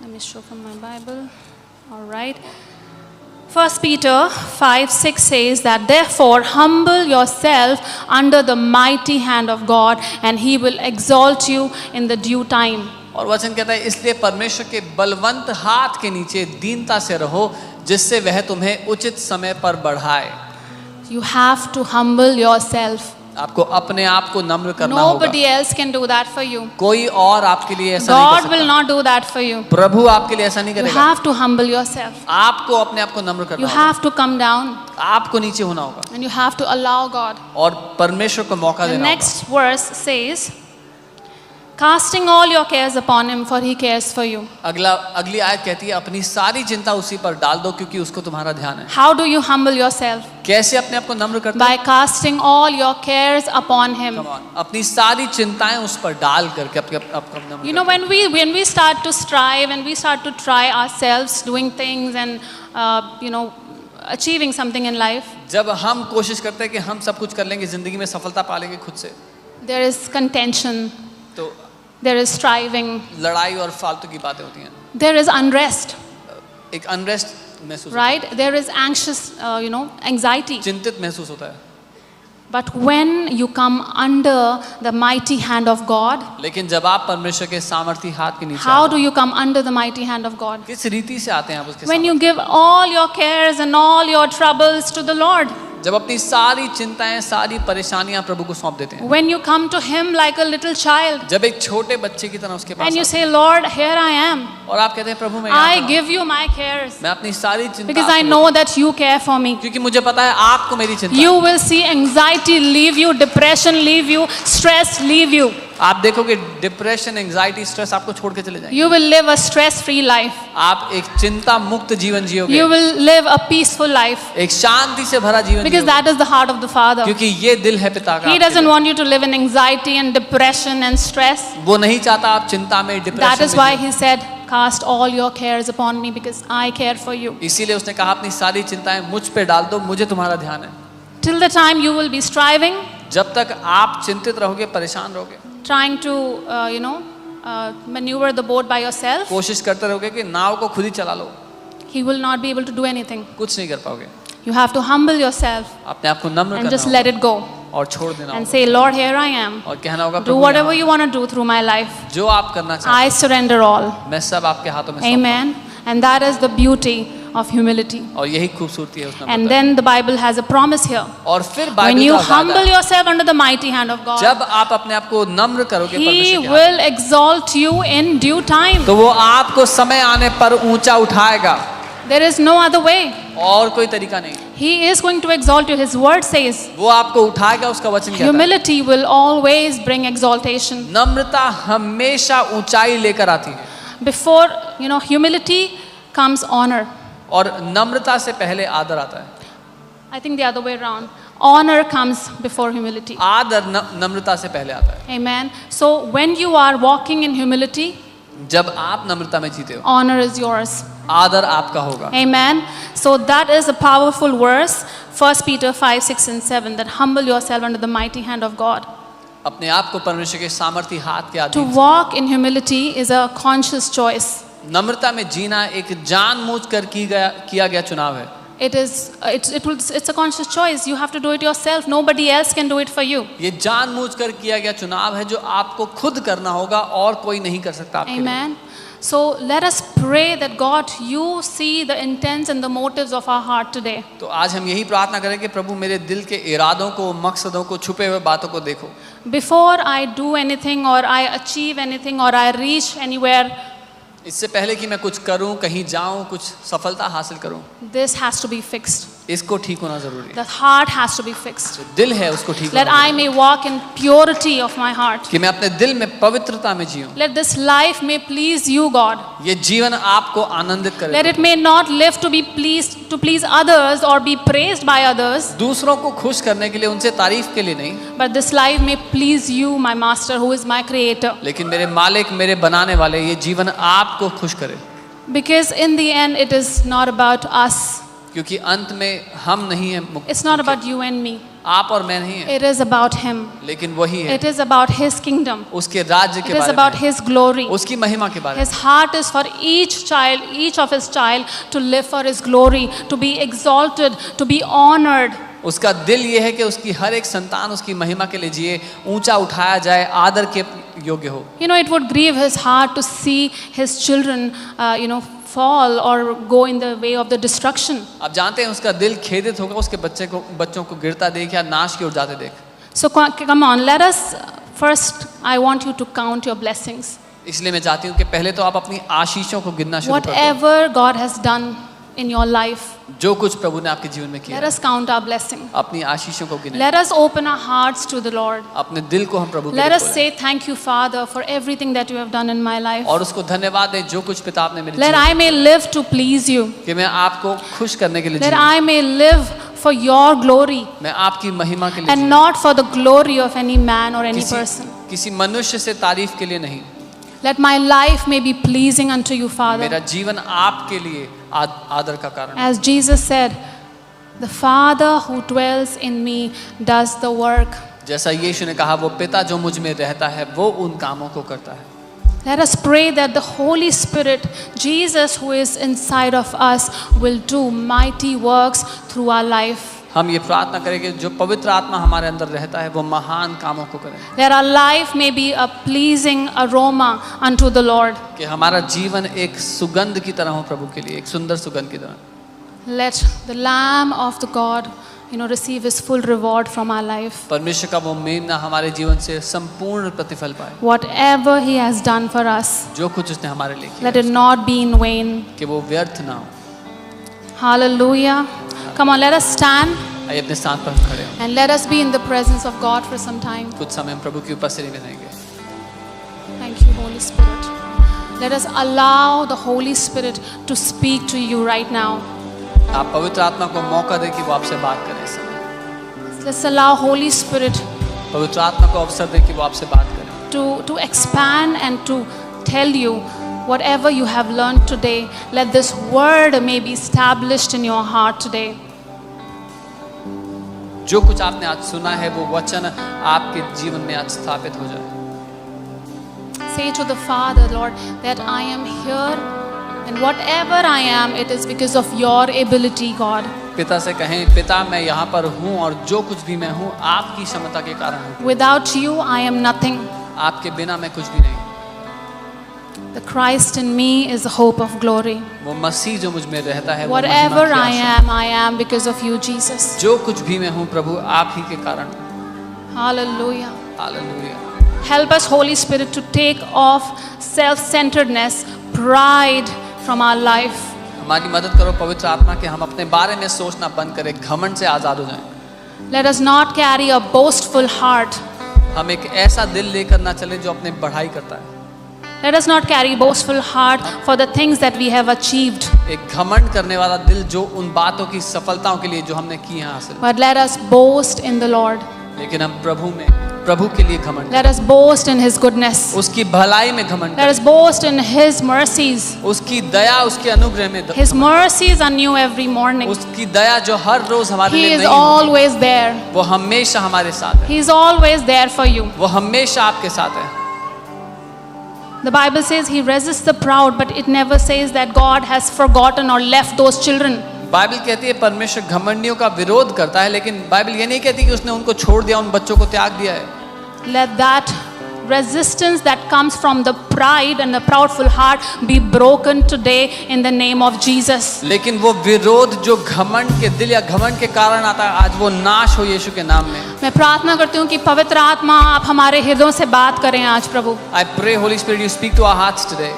Let me show from my Bible. All right. 1 Peter 5:6 says that therefore humble yourself under the mighty hand of God and he will exalt you in the due time. और वचन कहता है इसलिए परमेश्वर के बलवंत हाथ के नीचे दीनता से रहो जिससे वह तुम्हें उचित समय पर बढ़ाए। You have to humble yourself. आपको अपने आप को नम्र करना Nobody होगा। else can do that for you. कोई और आपके लिए ऐसा नहीं God कर will सकता। not do that for you. प्रभु आपके लिए ऐसा नहीं You करेगा। have to humble yourself. आपको अपने आप को नम्र You करना होगा। have to come down आपको नीचे होना होगा and you have to allow God. और परमेश्वर को मौका The देना होगा। next verse says, casting all your cares upon him for he cares for you. अगली आयत कहती है अपनी सारी चिंता उसी पर डाल दो क्योंकि उसको तुम्हारा ध्यान है। How do you humble yourself? कैसे अपने आप को नम्र करते By casting all your cares upon him. हो? अपनी सारी चिंताएं उस पर डाल करके आपको नम्र You know, when we start to strive and we start to try ourselves doing things and achieving something in life, जब हम कोशिश करते हैं कि हम सब कुछ कर लेंगे, जिंदगी में सफलता पा लेंगे खुद से, there is contention, तो there is striving, लड़ाई और फालतू की बातें होती हैं। there is unrest, एक अनरेस्ट महसूस right? There is anxious, anxiety. चिंतित महसूस होता है। But when you come under the mighty hand of God, लेकिन जब आप परमेश्वर के सामर्थी हाथ के नीचे how आते do you come under the mighty hand of God? हैं, किस रीति से आते हैं आप उसके When सामने? you give all your cares and all your troubles to the Lord. जब अपनी सारी चिंताएं, सारी परेशानियां प्रभु को सौंप देते हैं, When you come to him like a little child जब एक छोटे बच्चे की तरह उसके पास and you आते say, Lord, here I am. हैं, और आप कहते हैं प्रभु मैं यहाँ I खड़ा हूँ। give you my cares मैं अपनी सारी चिंता because I आपको know that you care for me. देता हूँ, क्योंकि मुझे पता है आपको मेरी चिंता है। You will see anxiety leave you, depression leave you, stress leave you. आप देखोगे डिप्रेशन, एंजाइटी, स्ट्रेस आपको छोड़ के चले जाएंगे। You will live a stress-free life. आप एक चिंता मुक्त जीवन जियोगे, You will live a peaceful life एक शांति से भरा जीवन because जियोगे, that is the heart of the Father. क्योंकि ये दिल है पिता का He आपके doesn't लिए। want you to live in anxiety and depression and stress. वो नहीं चाहता आप चिंता में, That डिप्रेशन is में why Jio. he said, cast all your cares upon me because I care for you. इसीलिए उसने कहा अपनी सारी चिंताएं मुझ पे डाल दो, मुझे तुम्हारा ध्यान है। Till the time you will be striving, जब तक आप चिंतित रहोगे, परेशान रहोगे, trying to, maneuver the boat by yourself, कोशिश करते रहोगे कि नाव को खुद ही चला लो, he will not be able to do anything. कुछ नहीं कर पाओगे। You have to humble yourself अपने आप को नम्र and करना just होगा let it go और छोड़ देना and होगा say, Lord, here I am. और कहना होगा Do प्रभु whatever यहाँ you want to do through my life. जो आप करना चाहते I surrender all. हैं, मैं सब आपके हाथों में सौंपता हूँ। Amen. And that is the beauty of humility. और यही खूबसूरती है उस And Namrata then the Bible has a promise here. की। और फिर When बाइबल you का वादा humble है, yourself under the mighty hand of God, जब आप अपने आप को नम्र करोगे He परमेश्वर के हाथ will exalt you in due time. में, तो वो आपको समय आने पर ऊंचा उठाएगा, There is no other way. और कोई तरीका नहीं। He is going to exalt you. His word says, वो आपको उठाएगा, उसका वचन कहता है। humility will always bring exaltation. नम्रता हमेशा ऊंचाई लेकर आती है, Before, humility comes honor. और नम्रता से पहले आदर आता है। I think the other way around. Honor comes before humility. आदर नम्रता से पहले आता है। Amen. So when you are walking in humility, जब आप नम्रता में जीते हो, honor is yours. आदर आपका होगा। Amen. So that is a powerful verse, 1 Peter 5, 6 and 7, that humble yourself under the mighty hand of God. अपने आप को परमेश्वर के सामर्थी हाथ के To अधीन। walk in humility is a conscious choice. नम्रता में जीना एक जानबूझकर किया गया चुनाव है। It's a conscious choice. You have to do it yourself. Nobody else can do it for you. ये जानबूझकर किया गया चुनाव है जो आपको खुद करना होगा और कोई नहीं कर सकता आपके लिए। Amen. So let us pray that God, you see the intents and the motives of our heart today. तो आज हम यही प्रार्थना करें कि प्रभु मेरे दिल के इरादों को, मकसदों को, छुपे हुए बातों को देखो। Before I do anything or I achieve anything or I reach anywhere, इससे पहले कि मैं कुछ करूं, कहीं जाऊं, कुछ सफलता हासिल करूं, this has to be fixed. इसको ठीक होना जरूरी है। The heart has to be fixed. जो दिल है उसको ठीक That होना I may walk in purity of my heart. कि मैं अपने दिल में पवित्रता में जीऊं। Let this life may please you, God. ये जीवन आपको आनंदित करे, Let it may not live to be pleased, to please others or be praised by others, दूसरों को खुश करने के लिए, उनसे तारीफ के लिए नहीं, but this life may please you, my master, who is my creator. लेकिन मेरे मालिक, मेरे बनाने वाले, ये जीवन आपको खुश करे। Because in the end, it is not about us. क्योंकि अंत में हम नहीं हैं मुख्य, It's not about you and me. आप और मैं नहीं है, It is about Him. लेकिन वही है, It is about His kingdom. उसके राज्य It के is बारे about में, His glory. उसकी महिमा के बारे में। His heart is for each child, each of His child, to live for His glory, to be exalted, to be honored. उसका दिल ये है कि उसकी हर एक संतान उसकी महिमा के लिए जिए, ऊंचा उठाया जाए, आदर के योग्य हो। It would grieve His heart to see His children, fall or go in the way of the destruction. आप जानते हैं उसका दिल खेदित होगा उसके बच्चों को गिरता देख या नाश की ओर जाते देख। So come on, let us first, I want you to count your blessings. इसलिए मैं चाहती हूँ कि पहले तो आप अपनी आशीषों को गिनना शुरू कर दो। Whatever God has done in your life, जो कुछ प्रभु ने आपके जीवन में किया let है, us count our blessing. अपनी आशीषों को गिने। Let us open our hearts to the Lord. अपने दिल को हम प्रभु के Let लिए us खोलें। say thank you, Father, for everything that you have done in my life. और उसको धन्यवाद दें जो कुछ पिता आपने मेरे Let जीवन I may live to please you. कि मैं आपको खुश करने के लिए That जीऊं, I may live for your glory मैं आपकी महिमा के लिए and जीऊं, not for the glory of any man or any person. किसी मनुष्य से तारीफ के लिए नहीं। Let my life may be pleasing unto you, Father. मेरा जीवन आपके लिए आदर का कारण है। As Jesus said, the Father who dwells in me does the work. जैसा यीशु ने कहा, वो पिता जो मुझ में रहता है वो उन कामों को करता है। Let us pray that the Holy Spirit, Jesus who is inside of us, will do mighty works through our life. हम ये प्रार्थना करें कि जो पवित्र आत्मा हमारे अंदर रहता है वो महान कामों को करे, That our life may be a pleasing aroma unto the Lord. कि हमारा जीवन एक सुगंध की तरह हो प्रभु के लिए, एक सुंदर सुगंध की तरह। Let the Lamb of the God, receive His full reward from our life. परमेश्वर का वो मेमना हमारे जीवन से संपूर्ण प्रतिफल पाए। Whatever He has done for us, जो कुछ उसने हमारे लिए let किया it not be in vain. कि वो व्यर्थ ना हो। Hallelujah. Come on, let us stand आइए अपने स्थान पर खड़े हो, and let us be in the presence of God for some time. कुछ समय हम प्रभु की उपस्थिति में रहेंगे। Thank you, Holy Spirit. Let us allow the Holy Spirit to speak to you right now. आप पवित्र आत्मा को मौका दें कि वो आपसे बात करे इस समय। Let's allow Holy Spirit पवित्र आत्मा को अवसर दें कि वो आपसे बात करे, to expand and to tell you whatever you have learned today. Let this word may be established in your heart today. जो कुछ आपने आज सुना है वो वचन आपके जीवन में आज स्थापित हो जाए। Say to the Father, Lord, that I am here and whatever I am, it is because of your ability, God. पिता से कहें, पिता मैं यहाँ पर हूँ और जो कुछ भी मैं हूँ आपकी क्षमता के कारण हूँ। Without you, I am nothing. आपके बिना मैं कुछ भी नहीं। The Christ in me is the hope of glory. वो मसीह जो मुझ में रहता है, वो Whatever महिमा I की आशा। am because of you, Jesus. जो कुछ भी मैं हूँ प्रभु आप ही के कारण। Hallelujah. Hallelujah. Help us, Holy Spirit, to take off self-centeredness, pride from our life. हमारी मदद करो पवित्र आत्मा के हम अपने बारे में सोचना बंद करें, घमंड से आज़ाद हो जाएं। Let us not carry a boastful heart. हम एक ऐसा दिल लेकर ना चले जो अपने बढ़ाई करता है। Let us not carry boastful heart for the things that we have achieved. एक घमंड करने वाला दिल जो उन बातों की सफलताओं के लिए जो हमने की हैं हासिल। But let us boast in the Lord. लेकिन हम प्रभु के लिए घमंड, Let us boast in His goodness. उसकी भलाई में घमंड, Let us boast in His mercies. उसकी दया, उसके अनुग्रह में His mercies are new every morning. उसकी दया जो हर रोज हमारे He लिए is नई होती है। always there. वो हमेशा हमारे साथ है, He is always there for you. वो हमेशा आपके साथ है। The Bible says He resists the proud, but it never says that God has forgotten or left those children. Bible कहती है परमेश्वर घमंडियों का विरोध करता है, लेकिन बाइबल ये नहीं कहती कि उसने उनको छोड़ दिया, उन बच्चों को त्याग दिया है। Let that resistance that comes from the pride and the proudful heart be broken today in the name of Jesus. लेकिन वो विरोध जो घमंड के दिल या घमंड के कारण आता है, आज वो नाश हो यीशु के नाम में। मैं प्रार्थना करती हूँ कि पवित्र आत्मा आप हमारे हृदयों से बात करें आज प्रभु। I pray Holy Spirit you speak to our hearts today.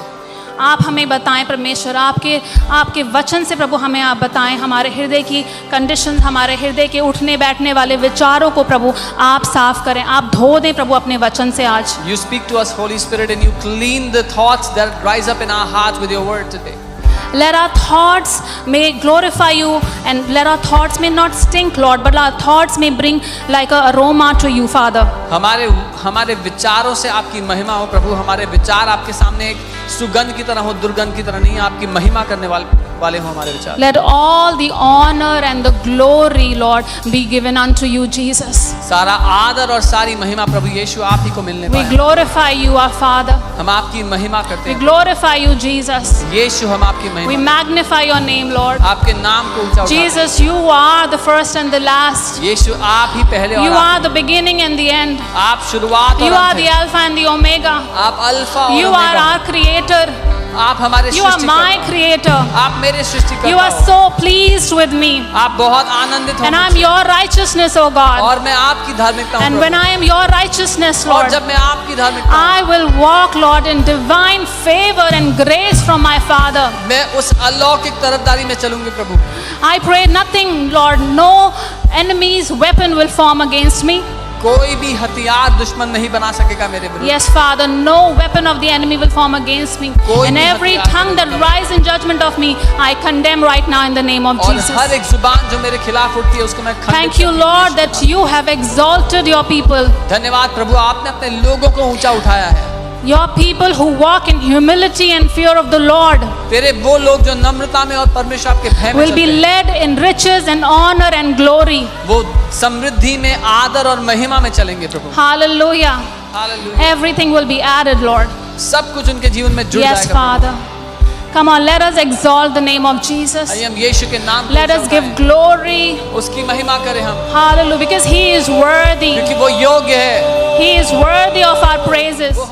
आप हमें बताएं परमेश्वर, आपके वचन से प्रभु हमें आप बताएं, हमारे हृदय की कंडीशन, हमारे हृदय के उठने बैठने वाले विचारों को प्रभु आप साफ करें, आप धो दें प्रभु अपने वचन से आज। You speak to us Holy Spirit and you clean the thoughts that rise up in our hearts with your word today. Let our thoughts may glorify you and let our thoughts may not stink, Lord, but our thoughts may bring like a aroma to you, Father. हमारे विचारों से आपकी महिमा हो प्रभु, हमारे विचार आपके सामने एक सुगंध की तरह हो, दुर्गंध की तरह नहीं, आपकी महिमा करने वाले हो हमारे विचार। Let all the honor and the glory, Lord, be given unto you, Jesus. सारा आदर और सारी महिमा प्रभु यीशु आप ही को मिलने We पाए। glorify you, our Father. हम आपकी महिमा करते We हैं glorify you, Jesus. यीशु, हम आपकी We महिमा, magnify your name, Lord. आपके नाम को ऊंचा उठाते हैं। Jesus, you are the first and the last. यीशु आप ही पहले और You आप, are the beginning and the end. आप शुरुआत और You are अंत the हैं। Alpha and the Omega. आप अल्फा और You are omega, our Creator. आप हमारे You are my सृष्टिकर्ता, Creator. आप मेरे You सृष्टिकर्ता are हो। so pleased with me. आप बहुत आनंदित हो And I'm मुझसे। your righteousness, O God. और मैं आपकी धार्मिकता हूँ And Prabhu. when I am your righteousness, और Lord, जब मैं आपकी धार्मिकता हूँ, I will walk, Lord, in divine favor and grace from my Father. मैं उस अलौकिक तरफदारी में चलूंगी प्रभु। I pray nothing, Lord, no enemy's weapon will form against me. कोई भी हथियार दुश्मन नहीं बना सकेगा मेरे विरुद्ध। Yes, Father, no weapon of the enemy will form against me. कोई And भी every हथियार tongue that rises in judgment of me, I condemn right now in the name of और Jesus. हर एक जुबान जो मेरे खिलाफ उठती है उसको मैं खंडित Thank you, करती हूँ Lord, यीशु के that you have exalted your people. नाम में। धन्यवाद प्रभु, आपने अपने लोगों को ऊंचा उठाया है। Your people who walk in humility and fear of the Lord तेरे वो लोग जो नम्रता में और परमेश्वर आपके भय में will be चलते हैं, led in riches and honor and glory. वो समृद्धि में, आदर और महिमा में चलेंगे प्रभु। Hallelujah. Hallelujah. Everything will be added, Lord. सब कुछ उनके जीवन में जुड़ Yes, जाएगा Father. Come on, let us exalt the name of Jesus. आइए हम यीशु के नाम को Let us ऊंचा give उठाएं। glory. उसकी महिमा करें हम, Hallelujah. Because He is worthy. क्योंकि वो योग्य है। He is worthy of our praises. वो